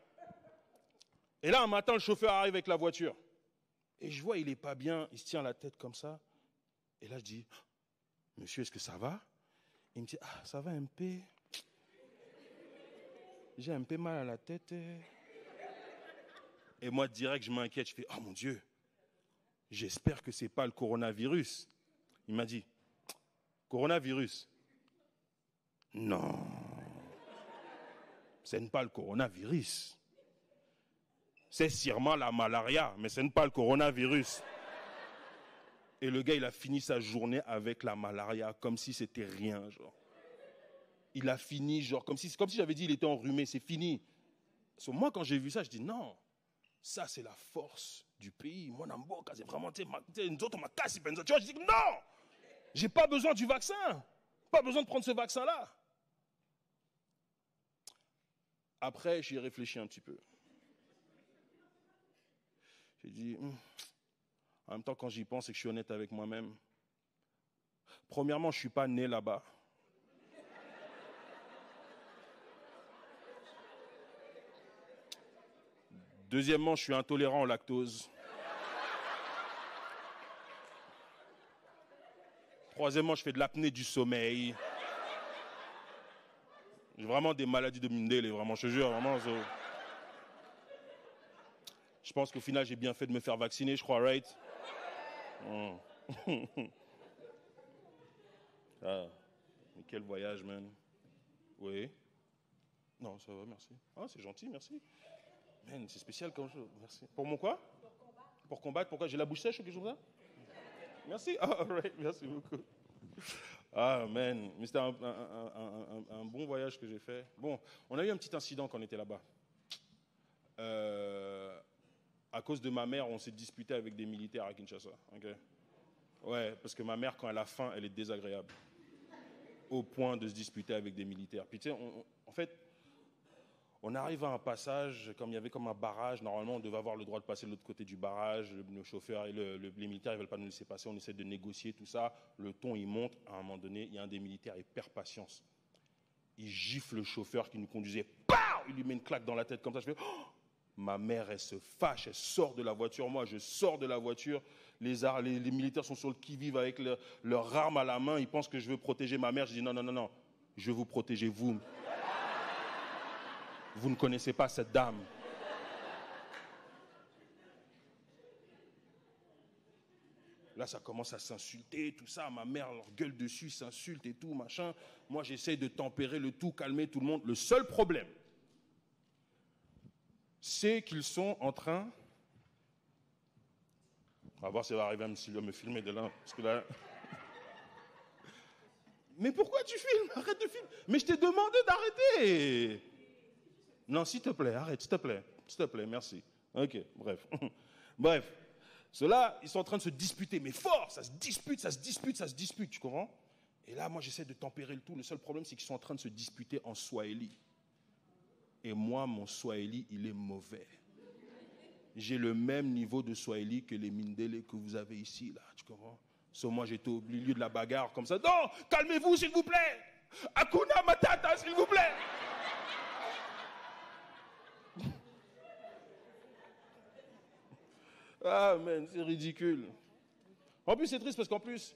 Et là, un matin, le chauffeur arrive avec la voiture. Et je vois, il n'est pas bien, il se tient la tête comme ça. Et là, je dis, monsieur, est-ce que ça va? Il me dit, ah, ça va un peu. J'ai un peu mal à la tête. Et moi, direct, je m'inquiète. Je fais, oh mon Dieu, j'espère que ce n'est pas le coronavirus. Il m'a dit, coronavirus? Non, ce n'est pas le coronavirus. C'est sûrement la malaria, mais ce n'est pas le coronavirus. Et le gars, il a fini sa journée avec la malaria, comme si c'était rien, genre. Il a fini, genre, comme si j'avais dit il était enrhumé, c'est fini. So, moi, quand j'ai vu ça, je dis non, ça, c'est la force du pays. Moi, Namboka, c'est vraiment, nous autres, on m'a cassé, tu vois, je dis non, j'ai pas besoin du vaccin, pas besoin de prendre ce vaccin-là. Après, j'y ai réfléchi un petit peu. J'ai dit, en même temps, quand j'y pense et que je suis honnête avec moi-même, premièrement, je ne suis pas né là-bas. Deuxièmement, je suis intolérant au lactose. Troisièmement, je fais de l'apnée du sommeil. J'ai vraiment des maladies de Mundele, vraiment, je te jure, vraiment. Je pense qu'au final, j'ai bien fait de me faire vacciner, je crois, right? Ah, mais quel voyage, man. Oui. Non, ça va, merci. Ah, c'est gentil, merci. Man, c'est spécial comme chose, merci. Pour mon quoi? Pour combattre. Pour combattre, pourquoi? J'ai la bouche sèche ou quelque chose comme ça? Merci, all right, merci beaucoup. Ah, man, mais c'était un bon voyage que j'ai fait. Bon, on a eu un petit incident quand on était là-bas. À cause de ma mère, on s'est disputé avec des militaires à Kinshasa. Okay? Ouais, parce que ma mère, quand elle a faim, elle est désagréable. Au point de se disputer avec des militaires. Puis tu sais, en fait, on arrive à un passage, comme il y avait comme un barrage, normalement on devait avoir le droit de passer de l'autre côté du barrage, le chauffeur et les militaires ne veulent pas nous laisser passer, on essaie de négocier tout ça, le ton il monte, à un moment donné, il y a un des militaires, il perd patience. Il gifle le chauffeur qui nous conduisait, pow! Il lui met une claque dans la tête comme ça, je fais, oh! Ma mère, elle se fâche, elle sort de la voiture, moi je sors de la voiture, les militaires sont sur le qui-vive avec leur arme à la main, ils pensent que je veux protéger ma mère, je dis non, je veux vous protéger vous. Vous ne connaissez pas cette dame. Là, ça commence à s'insulter, tout ça. Ma mère leur gueule dessus, s'insulte et tout, machin. Moi, j'essaie de tempérer le tout, calmer tout le monde. Le seul problème, c'est qu'ils sont en train... On va voir si ça va arriver à me filmer de là. Parce que là... Mais pourquoi tu filmes? Arrête de filmer. Mais je t'ai demandé d'arrêter. Non, s'il te plaît, arrête, s'il te plaît, merci. Ok, bref. Bref, ceux-là, ils sont en train de se disputer, mais fort, ça se dispute, tu comprends? Et là, moi, j'essaie de tempérer le tout. Le seul problème, c'est qu'ils sont en train de se disputer en swahili. Et moi, mon swahili, il est mauvais. j'ai le même niveau de Swahili que les Mindele que vous avez ici, là, tu comprends? Sauf moi, j'étais au milieu de la bagarre comme ça. Non, calmez-vous, s'il vous plaît. Hakuna Matata, s'il vous plaît. Ah, man, c'est ridicule. En plus, c'est triste parce qu'en plus,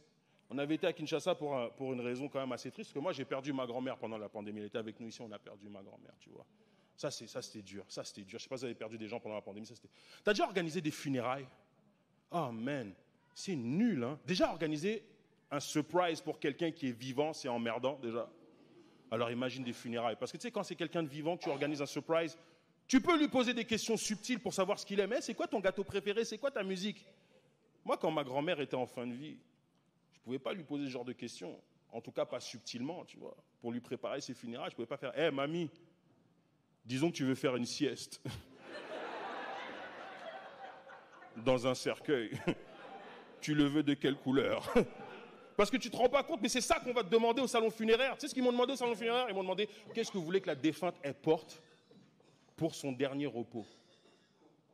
on avait été à Kinshasa pour une raison quand même assez triste. Parce que moi, j'ai perdu ma grand-mère pendant la pandémie. Elle était avec nous ici, on a perdu ma grand-mère, tu vois. Ça, c'était dur. Ça, c'était dur. Je ne sais pas si vous avez perdu des gens pendant la pandémie. T'as déjà organisé des funérailles? Oh, man, c'est nul, hein. Déjà, organiser un surprise pour quelqu'un qui est vivant, c'est emmerdant, déjà. Alors, imagine des funérailles. Parce que tu sais, quand c'est quelqu'un de vivant, que tu organises un surprise, tu peux lui poser des questions subtiles pour savoir ce qu'il aime. C'est quoi ton gâteau préféré? C'est quoi ta musique? Moi, quand ma grand-mère était en fin de vie, je ne pouvais pas lui poser ce genre de questions. En tout cas, pas subtilement, tu vois. Pour lui préparer ses funérailles, je ne pouvais pas faire « Hé, mamie, disons que tu veux faire une sieste. Dans un cercueil. Tu le veux de quelle couleur ?» Parce que tu ne te rends pas compte, mais c'est ça qu'on va te demander au salon funéraire. Tu sais ce qu'ils m'ont demandé au salon funéraire? Ils m'ont demandé « Qu'est-ce que vous voulez que la défunte, elle porte pour son dernier repos ?»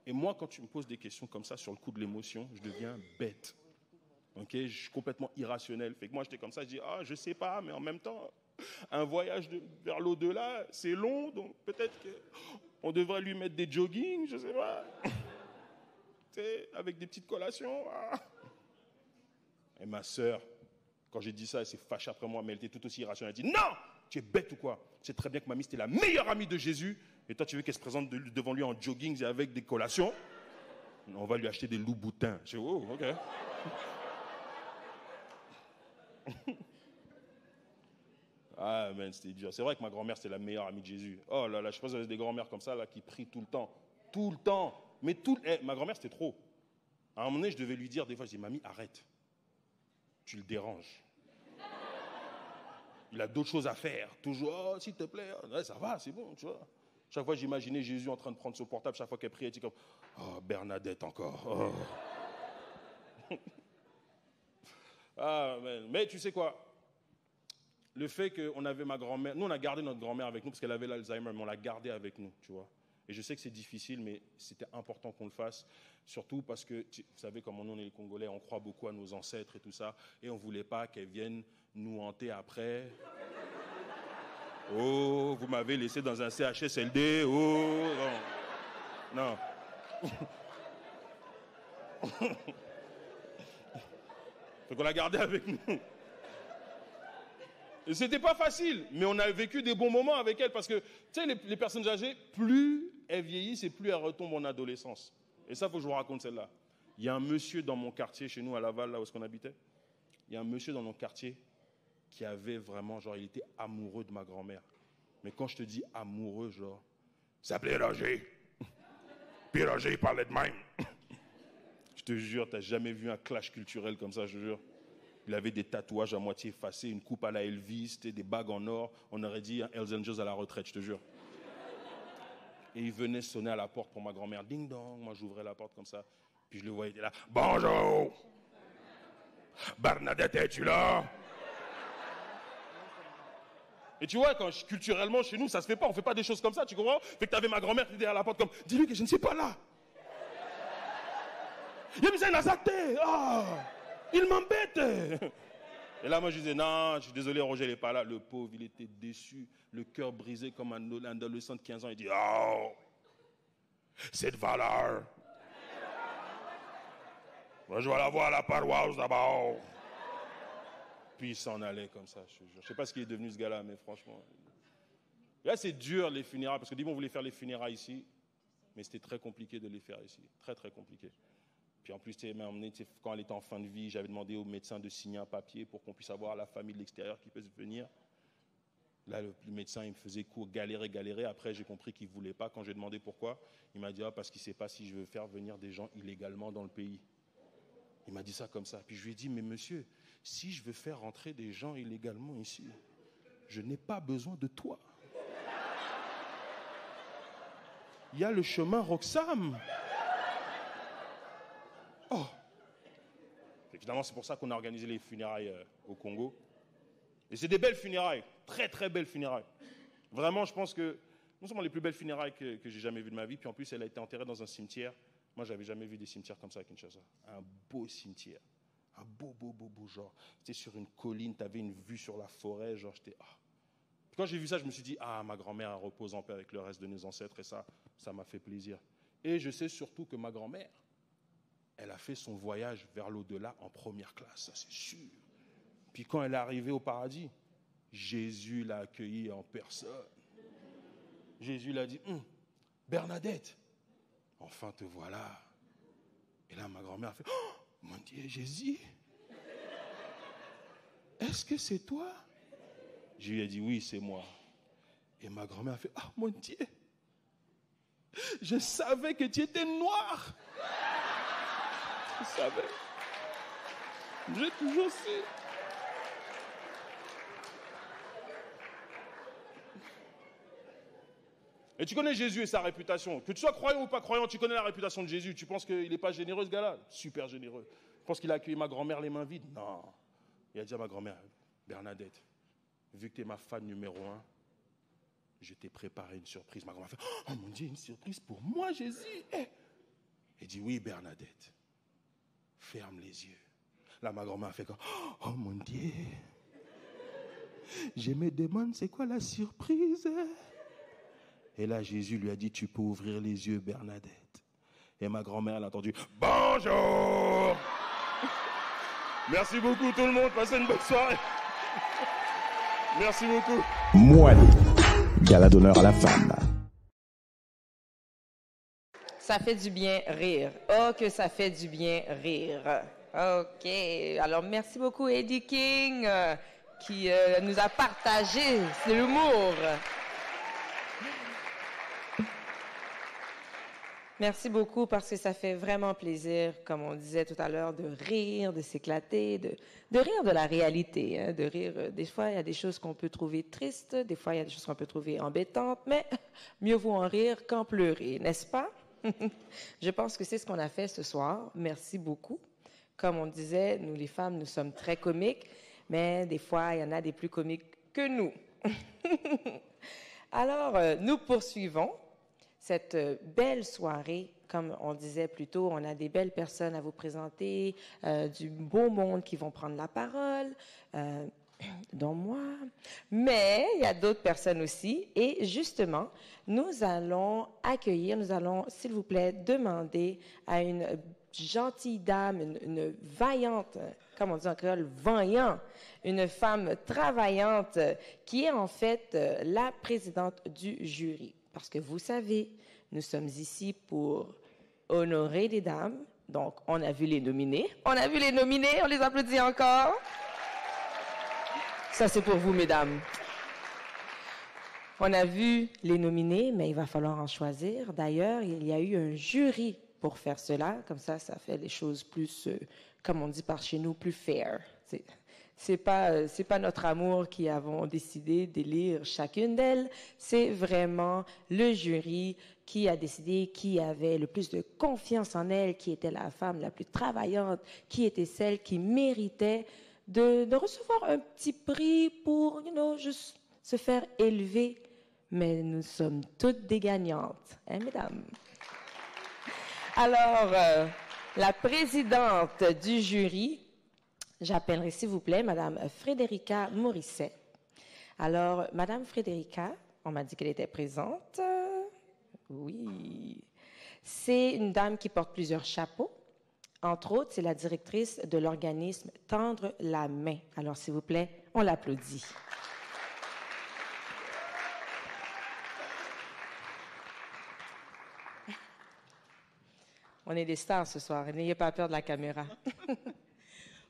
Et moi, quand tu me poses des questions comme ça sur le coup de l'émotion, je deviens bête. Okay, je suis complètement irrationnel. Fait que moi, j'étais comme ça, je dis, je sais pas, mais en même temps, un voyage vers l'au-delà, c'est long, donc peut-être qu'on devrait lui mettre des joggings, je sais pas. Tu sais, avec des petites collations. Et ma sœur, quand j'ai dit ça, elle s'est fâchée après moi, mais elle était tout aussi irrationnelle. Elle dit, non, tu es bête ou quoi? Tu sais très bien que mamie, c'était la meilleure amie de Jésus, et toi, tu veux qu'elle se présente devant lui en joggings et avec des collations? On va lui acheter des loups-boutins. Je dis, oh, ok. Ah, man, c'était dur. C'est vrai que ma grand-mère, c'était la meilleure amie de Jésus. Oh là là, je sais pas si vous avez des grand-mères comme ça, là, qui prient tout le temps. Tout le temps. Mais ma grand-mère, c'était trop. À un moment donné, je devais lui dire, des fois, je dis, mamie, arrête. Tu le déranges. Il a d'autres choses à faire. Toujours, s'il te plaît. Ouais, ça va, c'est bon, tu vois. Chaque fois, j'imaginais Jésus en train de prendre son portable. Chaque fois qu'elle priait, elle était comme, oh, Bernadette encore. Oh. Ah, mais tu sais quoi? Le fait qu'on avait ma grand-mère, nous on a gardé notre grand-mère avec nous parce qu'elle avait l'Alzheimer, mais on l'a gardée avec nous, tu vois. Et je sais que c'est difficile, mais c'était important qu'on le fasse, surtout parce que, vous savez, comme on est les Congolais, on croit beaucoup à nos ancêtres et tout ça, et on ne voulait pas qu'elle vienne nous hanter après. Oh, vous m'avez laissé dans un CHSLD, oh, non. Donc on l'a gardée avec nous. Et c'était pas facile, mais on a vécu des bons moments avec elle parce que, tu sais, les personnes âgées, plus elles vieillissent et plus elles retombent en adolescence. Et ça, il faut que je vous raconte celle-là. Il y a un monsieur dans mon quartier, chez nous à Laval, là où est-ce qu'on habitait. Il y a un monsieur dans mon quartier qui avait vraiment, genre, il était amoureux de ma grand-mère. Mais quand je te dis amoureux, genre, il s'appelait Roger. Puis Roger, il parlait de même. Je te jure, tu n'as jamais vu un clash culturel comme ça, je te jure. Il avait des tatouages à moitié effacés, une coupe à la Elvis, des bagues en or. On aurait dit un Hells Angels à la retraite, je te jure. Et il venait sonner à la porte pour ma grand-mère. Ding dong, moi j'ouvrais la porte comme ça. Puis je le voyais, il était là. Bonjour! Bernadette, es-tu là? Et tu vois, culturellement, chez nous, ça se fait pas. On fait pas des choses comme ça, tu comprends? Fait que t'avais ma grand-mère qui était à la porte comme, dis-lui que je ne suis pas là. Il m'embête. Et là, moi, je disais, non, je suis désolé, Roger, il n'est pas là. Le pauvre, il était déçu, le cœur brisé comme un adolescent de 15 ans. Il dit, oh, cette valeur. Moi, je vais la voir à la paroisse d'abord. Puis il s'en allait comme ça, je te jure. Je ne sais pas ce qu'il est devenu, ce gars-là, mais franchement. Là, c'est dur, les funérailles, parce que dis-moi, on voulait faire les funérailles ici, mais c'était très compliqué de les faire ici. Très, très compliqué. Puis en plus, quand elle était en fin de vie, j'avais demandé au médecin de signer un papier pour qu'on puisse avoir la famille de l'extérieur qui peut venir. Là, le médecin, il me faisait galérer. Après, j'ai compris qu'il ne voulait pas. Quand j'ai demandé pourquoi, il m'a dit, parce qu'il ne sait pas si je veux faire venir des gens illégalement dans le pays. Il m'a dit ça comme ça. Puis je lui ai dit, mais monsieur, si je veux faire rentrer des gens illégalement ici, je n'ai pas besoin de toi. Il y a le chemin Roxham. Oh. Évidemment, c'est pour ça qu'on a organisé les funérailles au Congo. Et c'est des belles funérailles, très très belles funérailles. Vraiment, je pense que non seulement les plus belles funérailles que j'ai jamais vues de ma vie, puis en plus, elle a été enterrée dans un cimetière Moi, j'avais jamais vu des cimetières comme ça à Kinshasa. Un beau cimetière. Un beau genre. C'était sur une colline, tu avais une vue sur la forêt, genre j'étais... Ah. Quand j'ai vu ça, je me suis dit, ah, ma grand-mère repose en paix avec le reste de nos ancêtres, et ça m'a fait plaisir. Et je sais surtout que ma grand-mère, elle a fait son voyage vers l'au-delà en première classe, ça c'est sûr. Puis quand elle est arrivée au paradis, Jésus l'a accueillie en personne. Jésus l'a dit, Bernadette, enfin te voilà. Et là, ma grand-mère a fait, oh, mon Dieu, Jésus, est-ce que c'est toi? Je lui ai dit, oui, c'est moi. Et ma grand-mère a fait, ah, mon Dieu, je savais que tu étais noir. Je savais. J'ai toujours su. Et tu connais Jésus et sa réputation. Que tu sois croyant ou pas croyant, tu connais la réputation de Jésus. Tu penses qu'il n'est pas généreux, ce gars-là? Super généreux. Tu penses qu'il a accueilli ma grand-mère les mains vides? Non. Il a dit à ma grand-mère, Bernadette, vu que tu es ma fan numéro 1, je t'ai préparé une surprise. Ma grand-mère fait, oh mon Dieu, une surprise pour moi, Jésus. Il dit, oui, Bernadette, ferme les yeux. Là, ma grand-mère fait comme, oh mon Dieu, je me demande c'est quoi la surprise. Et là, Jésus lui a dit, tu peux ouvrir les yeux, Bernadette. Et ma grand-mère, elle a entendu, bonjour. Merci beaucoup tout le monde, passez une bonne soirée. Merci beaucoup. Mouali, gala d'honneur à la femme. Ça fait du bien rire. Oh, que ça fait du bien rire. OK. Alors, merci beaucoup, Eddie King, qui nous a partagé l'humour. Merci beaucoup parce que ça fait vraiment plaisir, comme on disait tout à l'heure, de rire, de s'éclater, de rire de la réalité, hein, de rire. Des fois, il y a des choses qu'on peut trouver tristes, des fois, il y a des choses qu'on peut trouver embêtantes, mais mieux vaut en rire qu'en pleurer, n'est-ce pas? Je pense que c'est ce qu'on a fait ce soir. Merci beaucoup. Comme on disait, nous les femmes, nous sommes très comiques, mais des fois, il y en a des plus comiques que nous. Alors, nous poursuivons cette belle soirée. Comme on disait plus tôt, on a des belles personnes à vous présenter, du beau monde qui vont prendre la parole, dont moi. Mais il y a d'autres personnes aussi. Et justement, nous allons, s'il vous plaît, demander à une gentille dame, une vaillante, comme on dit en créole, vaillant, une femme travaillante, qui est en fait la présidente du jury. Parce que vous savez, nous sommes ici pour honorer les dames. Donc, on a vu les nominés. On les applaudit encore. Ça, c'est pour vous, mesdames. On a vu les nominés, mais il va falloir en choisir. D'ailleurs, il y a eu un jury pour faire cela. Comme ça fait les choses plus, comme on dit par chez nous, plus fair. C'est pas notre amour qui avons décidé d'élire chacune d'elles. C'est vraiment le jury qui a décidé qui avait le plus de confiance en elle, qui était la femme la plus travaillante, qui était celle qui méritait de recevoir un petit prix pour, juste se faire élever. Mais nous sommes toutes des gagnantes, hein, mesdames? Alors, la présidente du jury, j'appellerai, s'il vous plaît, Madame Frédérica Morisset. Alors, Madame Frédérica, on m'a dit qu'elle était présente. Oui. C'est une dame qui porte plusieurs chapeaux. Entre autres, c'est la directrice de l'organisme Tendre la main. Alors, s'il vous plaît, on l'applaudit. On est des stars ce soir. N'ayez pas peur de la caméra.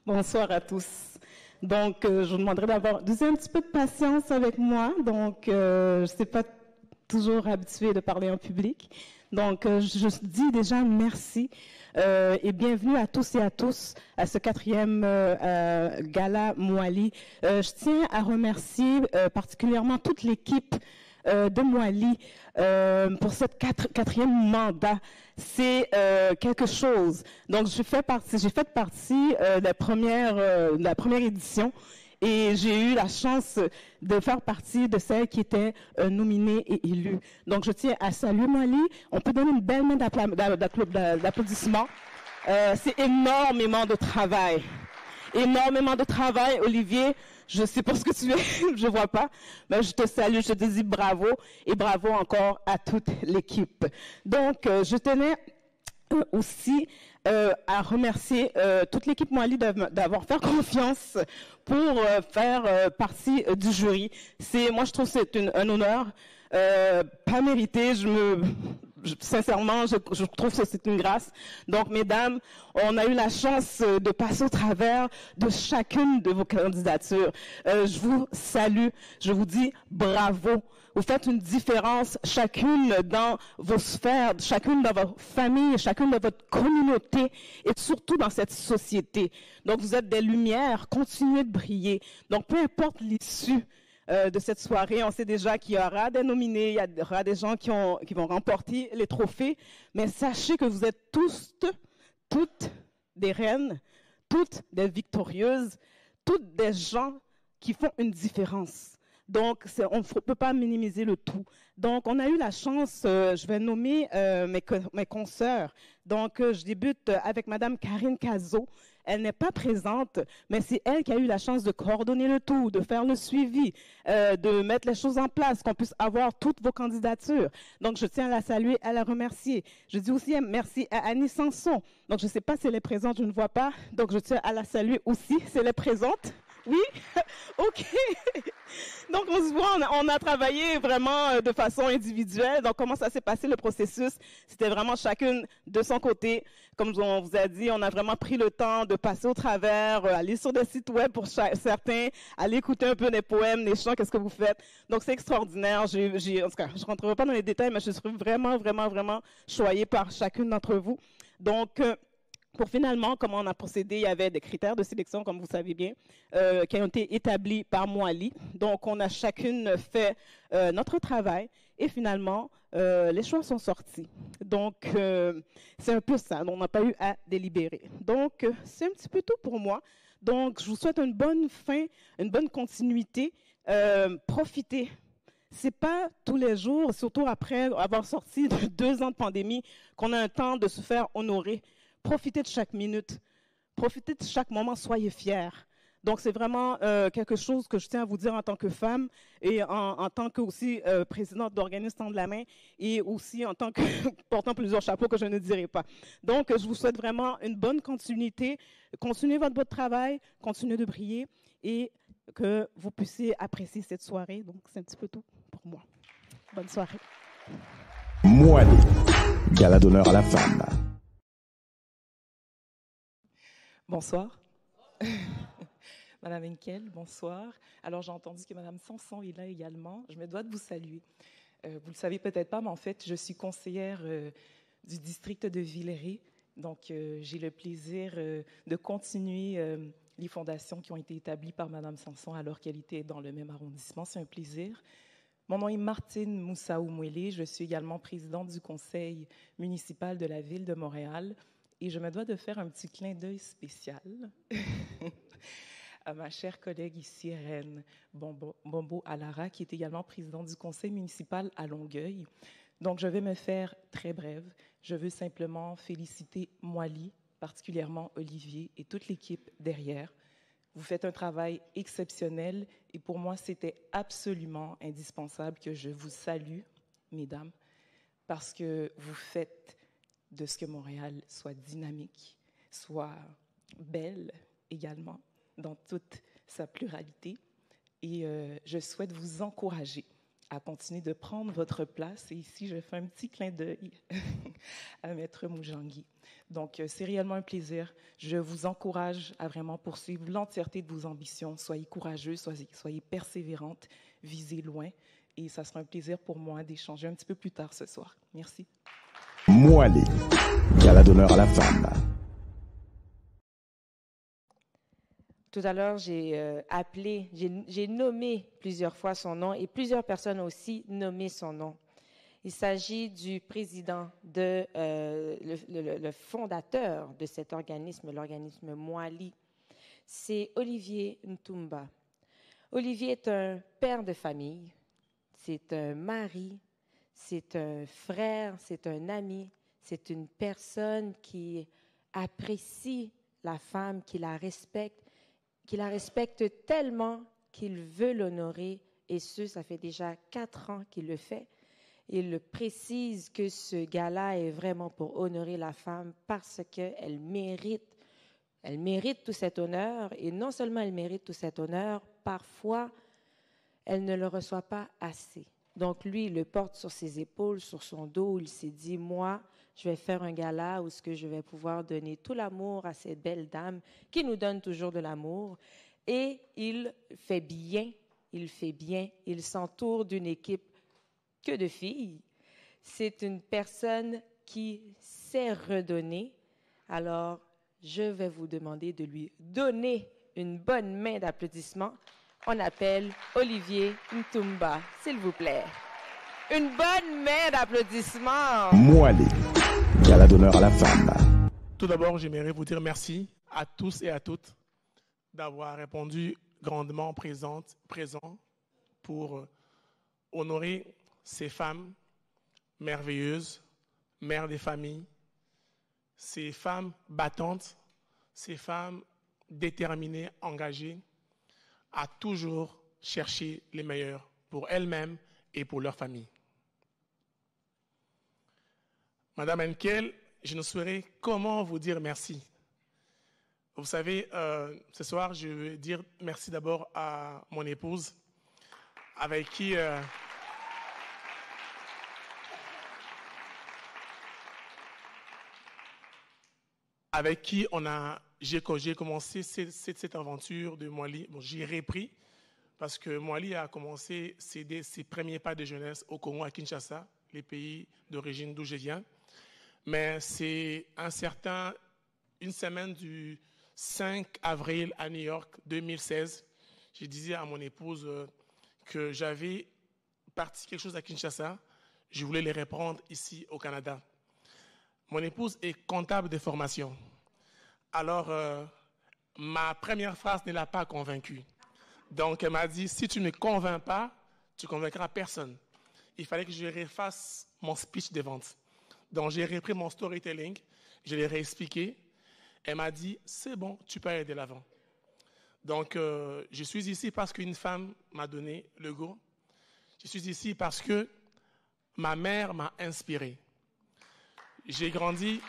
Bonsoir à tous. Donc, je vous demanderai d'user un petit peu de patience avec moi. Donc, je ne suis pas toujours habituée de parler en public. Donc, je dis déjà merci et bienvenue à tous et à tous à ce 4e gala Mouali. Je tiens à remercier particulièrement toute l'équipe de Mouali pour cette quatrième mandat. C'est quelque chose. Donc, j'ai fait partie de la première édition et j'ai eu la chance de faire partie de celles qui étaient nominées et élues. Donc, je tiens à saluer Mwali. On peut donner une belle main d'applaudissements. C'est énormément de travail. Énormément de travail, Olivier. Je sais pas ce que tu es, je vois pas, mais je te salue, je te dis bravo et bravo encore à toute l'équipe. Donc, je tenais aussi à remercier toute l'équipe Mwali d'avoir fait confiance pour faire partie du jury. Moi, je trouve que c'est un honneur pas mérité. Sincèrement, je trouve que c'est une grâce. Donc, mesdames, on a eu la chance de passer au travers de chacune de vos candidatures. Je vous salue, je vous dis bravo. Vous faites une différence, chacune dans vos sphères, chacune dans votre famille, chacune dans votre communauté et surtout dans cette société. Donc, vous êtes des lumières, continuez de briller. Donc, peu importe l'issue de cette soirée, on sait déjà qu'il y aura des nominés, il y aura des gens qui vont remporter les trophées, mais sachez que vous êtes toutes des reines, toutes des victorieuses, toutes des gens qui font une différence. Donc, on ne peut pas minimiser le tout. Donc, on a eu la chance, je vais nommer mes consoeurs. Donc, je débute avec Madame Karine Cazot. Elle n'est pas présente, mais c'est elle qui a eu la chance de coordonner le tout, de faire le suivi, de mettre les choses en place, qu'on puisse avoir toutes vos candidatures. Donc, je tiens à la saluer, à la remercier. Je dis aussi merci à Annie Sanson. Donc, je ne sais pas si elle est présente, je ne vois pas. Donc, je tiens à la saluer aussi, si elle est présente. Oui? OK. Donc, on se voit, on a travaillé vraiment de façon individuelle. Donc, comment ça s'est passé le processus? C'était vraiment chacune de son côté. Comme on vous a dit, on a vraiment pris le temps de passer au travers, aller sur des sites web pour certains, aller écouter un peu des poèmes, des chants, qu'est-ce que vous faites. Donc, c'est extraordinaire. En tout cas, je ne rentrerai pas dans les détails, mais je suis vraiment choyée par chacune d'entre vous. Donc, pour finalement, comment on a procédé, il y avait des critères de sélection, comme vous savez bien, qui ont été établis par Mwali. Donc, on a chacune fait notre travail et finalement, les choix sont sortis. Donc, c'est un peu ça. On n'a pas eu à délibérer. Donc, c'est un petit peu tout pour moi. Donc, je vous souhaite une bonne fin, une bonne continuité. Profitez. C'est pas tous les jours, surtout après avoir sorti de 2 ans de pandémie, qu'on a un temps de se faire honorer. Profitez de chaque minute, profitez de chaque moment, soyez fiers. Donc, c'est vraiment quelque chose que je tiens à vous dire en tant que femme et en tant que aussi présidente d'organisme Tendre la main et aussi en tant que portant plusieurs chapeaux que je ne dirai pas. Donc, je vous souhaite vraiment une bonne continuité. Continuez votre travail, continuez de briller et que vous puissiez apprécier cette soirée. Donc, c'est un petit peu tout pour moi. Bonne soirée. Mwali, gala d'honneur à la femme. Bonsoir. Madame Henkel, bonsoir. Alors, j'ai entendu que Madame Sanson est là également. Je me dois de vous saluer. Vous le savez peut-être pas, mais en fait, je suis conseillère du district de Villeray. Donc, j'ai le plaisir de continuer les fondations qui ont été établies par Madame Sanson alors qu'elle était dans le même arrondissement. C'est un plaisir. Mon nom est Martine Moussaou-Mouélé. Je suis également présidente du conseil municipal de la ville de Montréal. Et je me dois de faire un petit clin d'œil spécial à ma chère collègue ici, Reine Bombo Alara, qui est également présidente du conseil municipal à Longueuil. Donc, je vais me faire très brève. Je veux simplement féliciter Mwali, particulièrement Olivier et toute l'équipe derrière. Vous faites un travail exceptionnel et pour moi, c'était absolument indispensable que je vous salue, mesdames, parce que vous faites de ce que Montréal soit dynamique, soit belle également, dans toute sa pluralité. Et je souhaite vous encourager à continuer de prendre votre place. Et ici, je fais un petit clin d'œil à Maître Moujangui. Donc, c'est réellement un plaisir. Je vous encourage à vraiment poursuivre l'entièreté de vos ambitions. Soyez courageux, soyez persévérantes, visez loin. Et ça sera un plaisir pour moi d'échanger un petit peu plus tard ce soir. Merci. Mwali, gala d'honneur à la femme. Tout à l'heure, j'ai nommé plusieurs fois son nom et plusieurs personnes ont aussi nommé son nom. Il s'agit du président, le fondateur de cet organisme, l'organisme Mwali. C'est Olivier Ntumba. Olivier est un père de famille, c'est un mari, c'est un frère, c'est un ami, c'est une personne qui apprécie la femme, qui la respecte tellement qu'il veut l'honorer, et ça fait déjà 4 ans qu'il le fait. Il précise que ce gala est vraiment pour honorer la femme parce qu'elle mérite tout cet honneur. Et non seulement elle mérite tout cet honneur, parfois, elle ne le reçoit pas assez. Donc, lui, il le porte sur ses épaules, sur son dos. Il s'est dit, moi, je vais faire un gala où je vais pouvoir donner tout l'amour à cette belle dame qui nous donne toujours de l'amour. Et il fait bien, il s'entoure d'une équipe que de filles. C'est une personne qui sait redonner. Alors, je vais vous demander de lui donner une bonne main d'applaudissements. On appelle Olivier Ntumba, s'il vous plaît. Une bonne main d'applaudissements. Moali, gala d'honneur à la femme. Tout d'abord, j'aimerais vous dire merci à tous et à toutes d'avoir répondu grandement présent pour honorer ces femmes merveilleuses, mères des familles, ces femmes battantes, ces femmes déterminées, engagées, à toujours chercher les meilleurs pour elles-mêmes et pour leur famille. Madame Henkel, je ne saurais comment vous dire merci. Vous savez, ce soir, je veux dire merci d'abord à mon épouse, avec qui j'ai commencé cette aventure de Moali. Bon, j'ai repris parce que Moali a commencé ses premiers pas de jeunesse au Congo, à Kinshasa, les pays d'origine d'où je viens. Mais c'est une semaine du 5 avril à New York 2016, je disais à mon épouse que j'avais parti quelque chose à Kinshasa, je voulais les reprendre ici au Canada. Mon épouse est comptable de formation. Alors, ma première phrase ne l'a pas convaincue. Donc, elle m'a dit, si tu ne me convaincs pas, tu ne convaincras personne. Il fallait que je refasse mon speech de vente. Donc, j'ai repris mon storytelling, je l'ai réexpliqué. Elle m'a dit, c'est bon, tu peux aller de l'avant. Donc, je suis ici parce qu'une femme m'a donné le go. Je suis ici parce que ma mère m'a inspiré. J'ai grandi...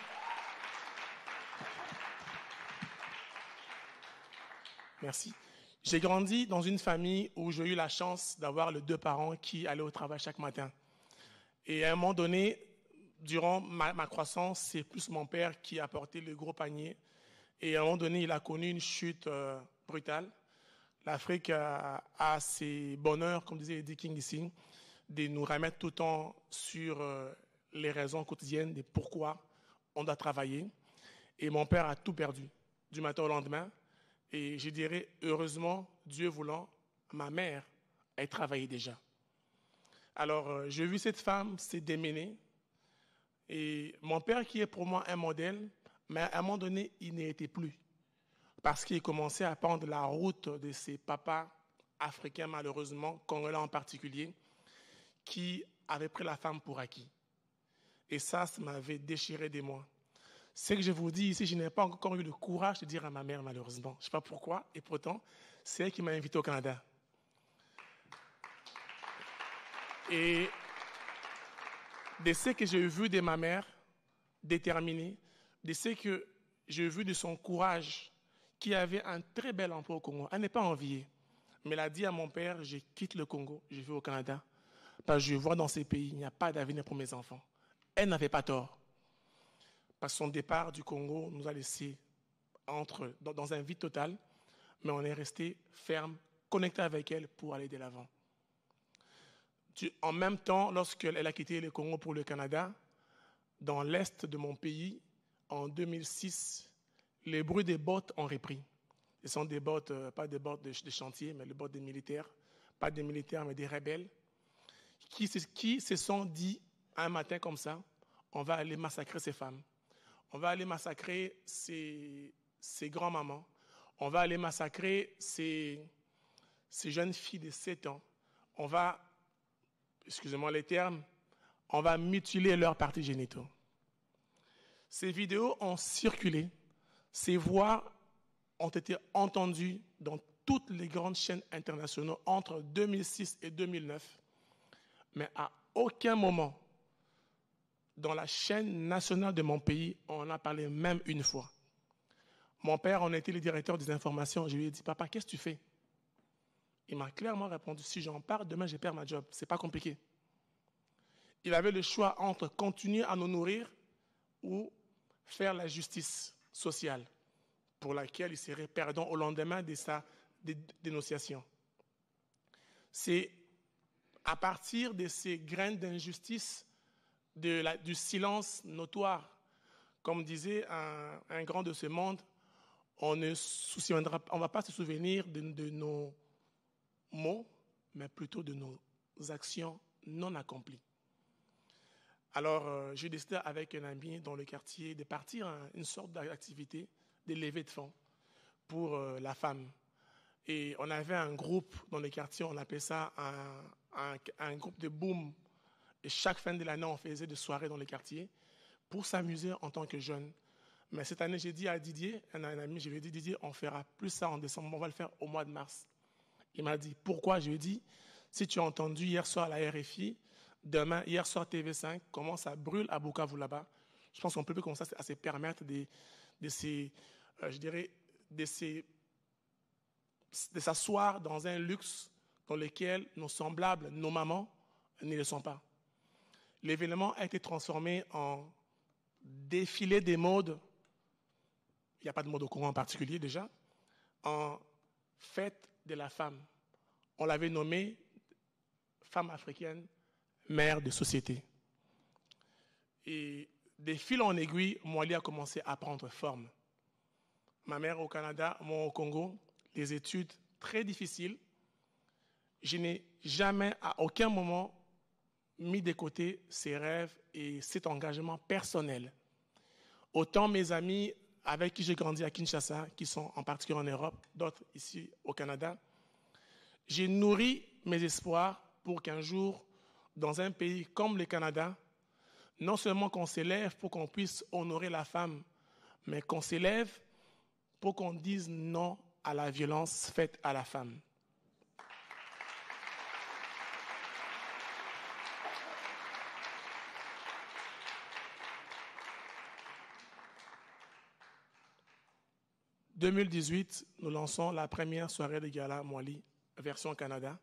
Merci. J'ai grandi dans une famille où j'ai eu la chance d'avoir les 2 parents qui allaient au travail chaque matin. Et à un moment donné, durant ma croissance, c'est plus mon père qui a porté le gros panier. Et à un moment donné, il a connu une chute brutale. L'Afrique a ses bonheurs, comme disait Eddie King ici, de nous remettre tout le temps sur les raisons quotidiennes de pourquoi on doit travailler. Et mon père a tout perdu, du matin au lendemain. Et je dirais, heureusement, Dieu voulant, ma mère a travaillé déjà. Alors, j'ai vu cette femme se démener. Et mon père, qui est pour moi un modèle, mais à un moment donné, il n'y était plus. Parce qu'il commençait à prendre la route de ses papas africains, malheureusement, congolais en particulier, qui avaient pris la femme pour acquis. Et ça m'avait déchiré de moi. Ce que je vous dis ici, je n'ai pas encore eu le courage de dire à ma mère, malheureusement. Je ne sais pas pourquoi, et pourtant, c'est elle qui m'a invité au Canada. Et de ce que j'ai vu de ma mère, déterminée, de ce que j'ai vu de son courage, qui avait un très bel emploi au Congo. Elle n'est pas enviée, mais elle a dit à mon père, je quitte le Congo, je vais au Canada, parce que je vois dans ces pays, il n'y a pas d'avenir pour mes enfants. Elle n'avait pas tort. Parce que son départ du Congo nous a laissés dans un vide total, mais on est resté ferme, connecté avec elle pour aller de l'avant. En même temps, lorsqu'elle a quitté le Congo pour le Canada, dans l'est de mon pays, en 2006, les bruits des bottes ont repris. Ce sont des bottes, pas des bottes de chantier, mais les bottes des militaires. Pas des militaires, mais des rebelles, qui se sont dit un matin comme ça, on va aller massacrer ces femmes. On va aller massacrer ces grands-mamans. On va aller massacrer ces ces jeunes filles de 7 ans, on va, excusez-moi les termes, on va mutiler leurs parties génitaux. Ces vidéos ont circulé, ces voix ont été entendues dans toutes les grandes chaînes internationales entre 2006 et 2009, mais à aucun moment, dans la chaîne nationale de mon pays, on en a parlé même une fois. Mon père en était le directeur des informations. Je lui ai dit, papa, qu'est-ce que tu fais? Il m'a clairement répondu, si j'en parle, demain, je perds ma job. Ce n'est pas compliqué. Il avait le choix entre continuer à nous nourrir ou faire la justice sociale pour laquelle il serait perdant au lendemain de sa dénonciation. C'est à partir de ces graines d'injustice, du silence notoire, comme disait un grand de ce monde, on ne va pas se souvenir de nos mots, mais plutôt de nos actions non accomplies. Alors, j'ai décidé avec un ami dans le quartier de partir à une sorte d'activité, de levée de fonds pour la femme. Et on avait un groupe dans le quartier, on appelait ça un groupe de boom. Et chaque fin de l'année, on faisait des soirées dans le quartier pour s'amuser en tant que jeune. Mais cette année, j'ai dit à Didier, un ami, je lui ai dit, Didier, on fera plus ça en décembre, on va le faire au mois de mars. Il m'a dit, pourquoi? Je lui ai dit, si tu as entendu hier soir à la RFI, demain, hier soir TV5, comment ça brûle à Bukavu là-bas, je pense qu'on peut plus commencer à se permettre de s'asseoir dans un luxe dans lequel nos semblables, nos mamans, ne le sont pas. L'événement a été transformé en défilé des modes. Il n'y a pas de mode au Congo en particulier déjà. En fête de la femme. On l'avait nommée femme africaine, mère de société. Et de fil en aiguille, Mwali a commencé à prendre forme. Ma mère au Canada, moi au Congo, les études très difficiles. Je n'ai jamais, à aucun moment, mis de côté ces rêves et cet engagement personnel. Autant mes amis avec qui j'ai grandi à Kinshasa, qui sont en particulier en Europe, d'autres ici au Canada, j'ai nourri mes espoirs pour qu'un jour, dans un pays comme le Canada, non seulement qu'on s'élève pour qu'on puisse honorer la femme, mais qu'on s'élève pour qu'on dise non à la violence faite à la femme. En 2018, nous lançons la première soirée de gala Mwali, version Canada.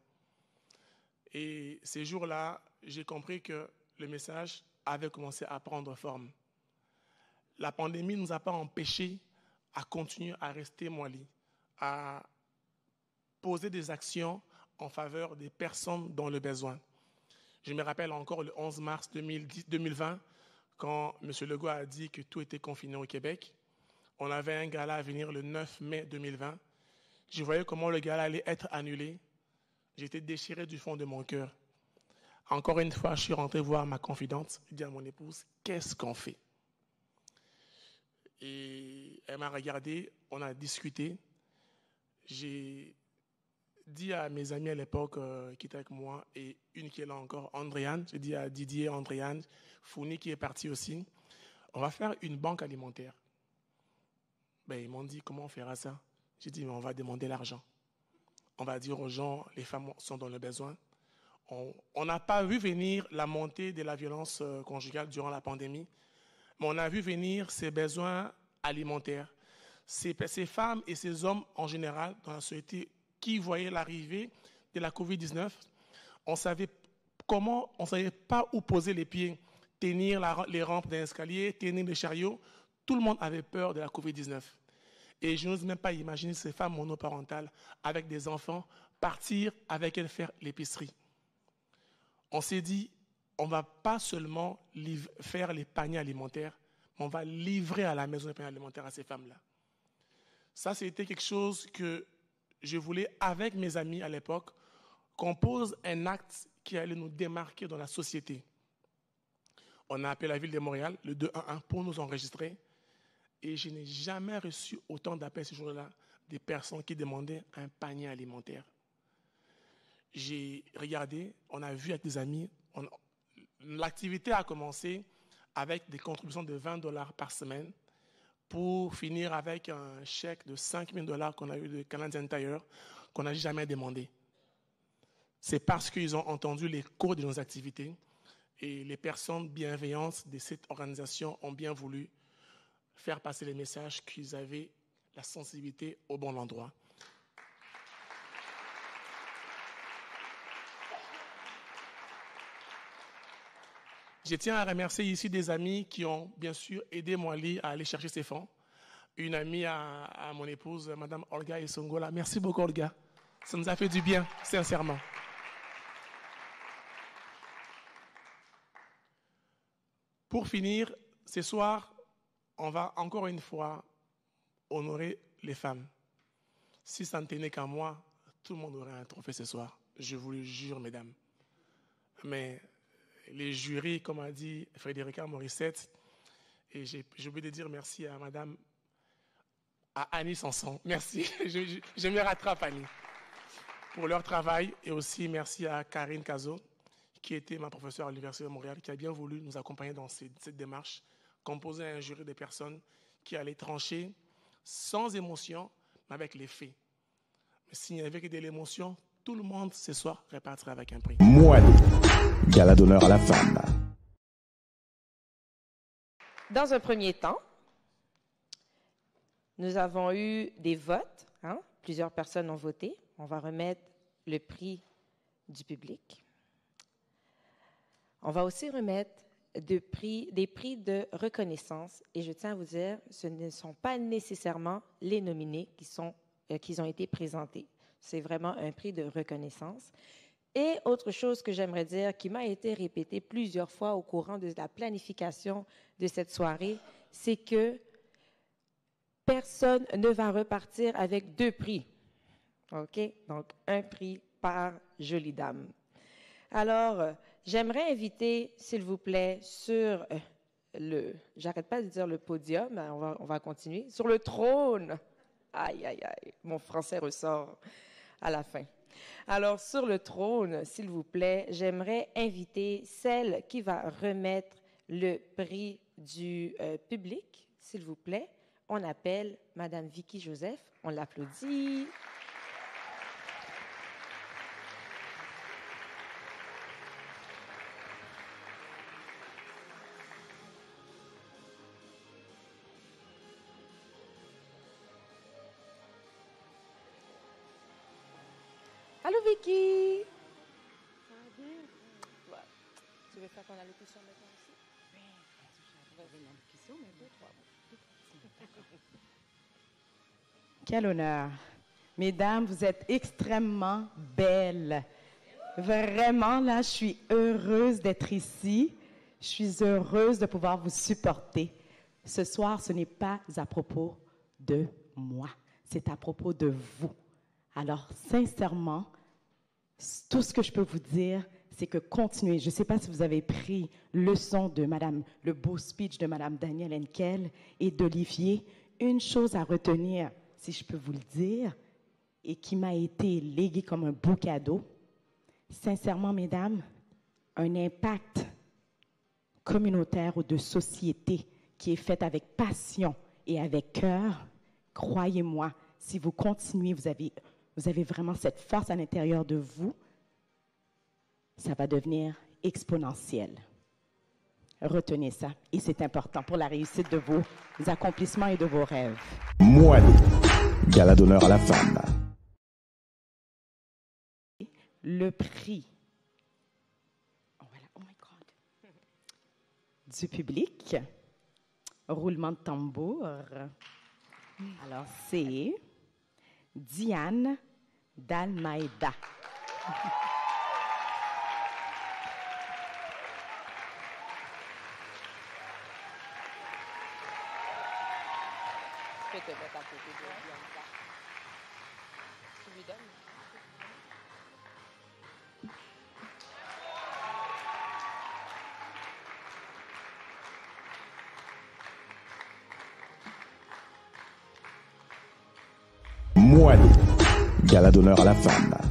Et ces jours-là, j'ai compris que le message avait commencé à prendre forme. La pandémie ne nous a pas empêchés à continuer à rester Mwali, à poser des actions en faveur des personnes dans le besoin. Je me rappelle encore le 11 mars 2020, quand M. Legault a dit que tout était confiné au Québec. On avait un gala à venir le 9 mai 2020. Je voyais comment le gala allait être annulé. J'étais déchiré du fond de mon cœur. Encore une fois, je suis rentré voir ma confidente, je dis à mon épouse, qu'est-ce qu'on fait? Et elle m'a regardé, on a discuté. J'ai dit à mes amis à l'époque qui étaient avec moi, et une qui est là encore, Andréane, j'ai dit à Didier, Andréane, Founi qui est parti aussi, on va faire une banque alimentaire. Ben, ils m'ont dit, comment on fera ça? J'ai dit, mais on va demander l'argent. On va dire aux gens, les femmes sont dans le besoin. On n'a pas vu venir la montée de la violence conjugale durant la pandémie, mais on a vu venir ces besoins alimentaires. Ces femmes et ces hommes en général dans la société qui voyaient l'arrivée de la COVID-19, on savait pas où poser les pieds, tenir les rampes d'un escalier, tenir les chariots. Tout le monde avait peur de la COVID-19. Et je n'ose même pas imaginer ces femmes monoparentales avec des enfants partir avec elles faire l'épicerie. On s'est dit, on ne va pas seulement faire les paniers alimentaires, mais on va livrer à la maison les paniers alimentaires à ces femmes-là. Ça, c'était quelque chose que je voulais, avec mes amis à l'époque, qu'on pose un acte qui allait nous démarquer dans la société. On a appelé la ville de Montréal, le 211, pour nous enregistrer. Et je n'ai jamais reçu autant d'appels ce jour-là des personnes qui demandaient un panier alimentaire. j'ai regardé, on a vu avec des amis, l'activité a commencé avec des contributions de $20 par semaine pour finir avec un chèque de $5,000 qu'on a eu de Canadian Tire qu'on n'a jamais demandé. C'est parce qu'ils ont entendu l'écho de nos activités et les personnes bienveillantes de cette organisation ont bien voulu faire passer les messages qu'ils avaient la sensibilité au bon endroit. Je tiens à remercier ici des amis qui ont bien sûr aidé Mwali à aller chercher ses fonds. Une amie à mon épouse, Mme Olga Esongola. Merci beaucoup, Olga. Ça nous a fait du bien, sincèrement. Pour finir, ce soir, on va encore une fois honorer les femmes. Si ça ne tenait qu'à moi, tout le monde aurait un trophée ce soir. Je vous le jure, mesdames. Mais les jurys, comme a dit Frédérica Morissette, et j'ai oublié de dire merci à Madame, à Annie Sanson. Merci, je me rattrape, Annie, pour leur travail. Et aussi merci à Karine Cazot, qui était ma professeure à l'Université de Montréal, qui a bien voulu nous accompagner dans cette démarche, composer un jury de personnes qui allaient trancher sans émotion, mais avec les faits. Mais s'il n'y avait que de l'émotion, tout le monde ce soir repartirait avec un prix. Mwali, gala d'honneur à la femme. Dans un premier temps, nous avons eu des votes. Plusieurs personnes ont voté. On va remettre le prix du public. On va aussi remettre des prix de reconnaissance. Et je tiens à vous dire, ce ne sont pas nécessairement les nominés qui ont été présentés. C'est vraiment un prix de reconnaissance. Et autre chose que j'aimerais dire, qui m'a été répétée plusieurs fois au courant de la planification de cette soirée, c'est que personne ne va repartir avec 2 prix. OK? Donc, un prix par jolie dame. Alors, j'aimerais inviter, s'il vous plaît, sur j'arrête pas de dire le podium, on va continuer, sur le trône. Aïe, aïe, aïe, mon français ressort à la fin. Alors, sur le trône, s'il vous plaît, j'aimerais inviter celle qui va remettre le prix du public, s'il vous plaît. On appelle Madame Vicky Joseph. On l'applaudit. Allô, Vicky? Ça va bien? Ouais. Tu veux faire ton allocution maintenant aussi? Oui. J'avais une allocution, mais 2-3 mots. Quel honneur. Mesdames, vous êtes extrêmement belles. Vraiment, là, je suis heureuse d'être ici. Je suis heureuse de pouvoir vous supporter. Ce soir, ce n'est pas à propos de moi. C'est à propos de vous. Alors, sincèrement, tout ce que je peux vous dire, c'est que continuez. Je ne sais pas si vous avez pris leçon de le beau speech de Mme Danielle Henkel et d'Olivier. Une chose à retenir, si je peux vous le dire, et qui m'a été léguée comme un beau cadeau, sincèrement, mesdames, un impact communautaire ou de société qui est fait avec passion et avec cœur, croyez-moi, si vous continuez, vous avez vraiment cette force à l'intérieur de vous, ça va devenir exponentiel. Retenez ça, et c'est important pour la réussite de vos accomplissements et de vos rêves. Mwali, gala d'honneur à la femme. Le prix oh my God, du public, roulement de tambour. Alors, c'est Diane Dalmaida. Je peux te mettre à côté de Bianca. Tu lui donnes? Mwali, gala d'honneur à la femme.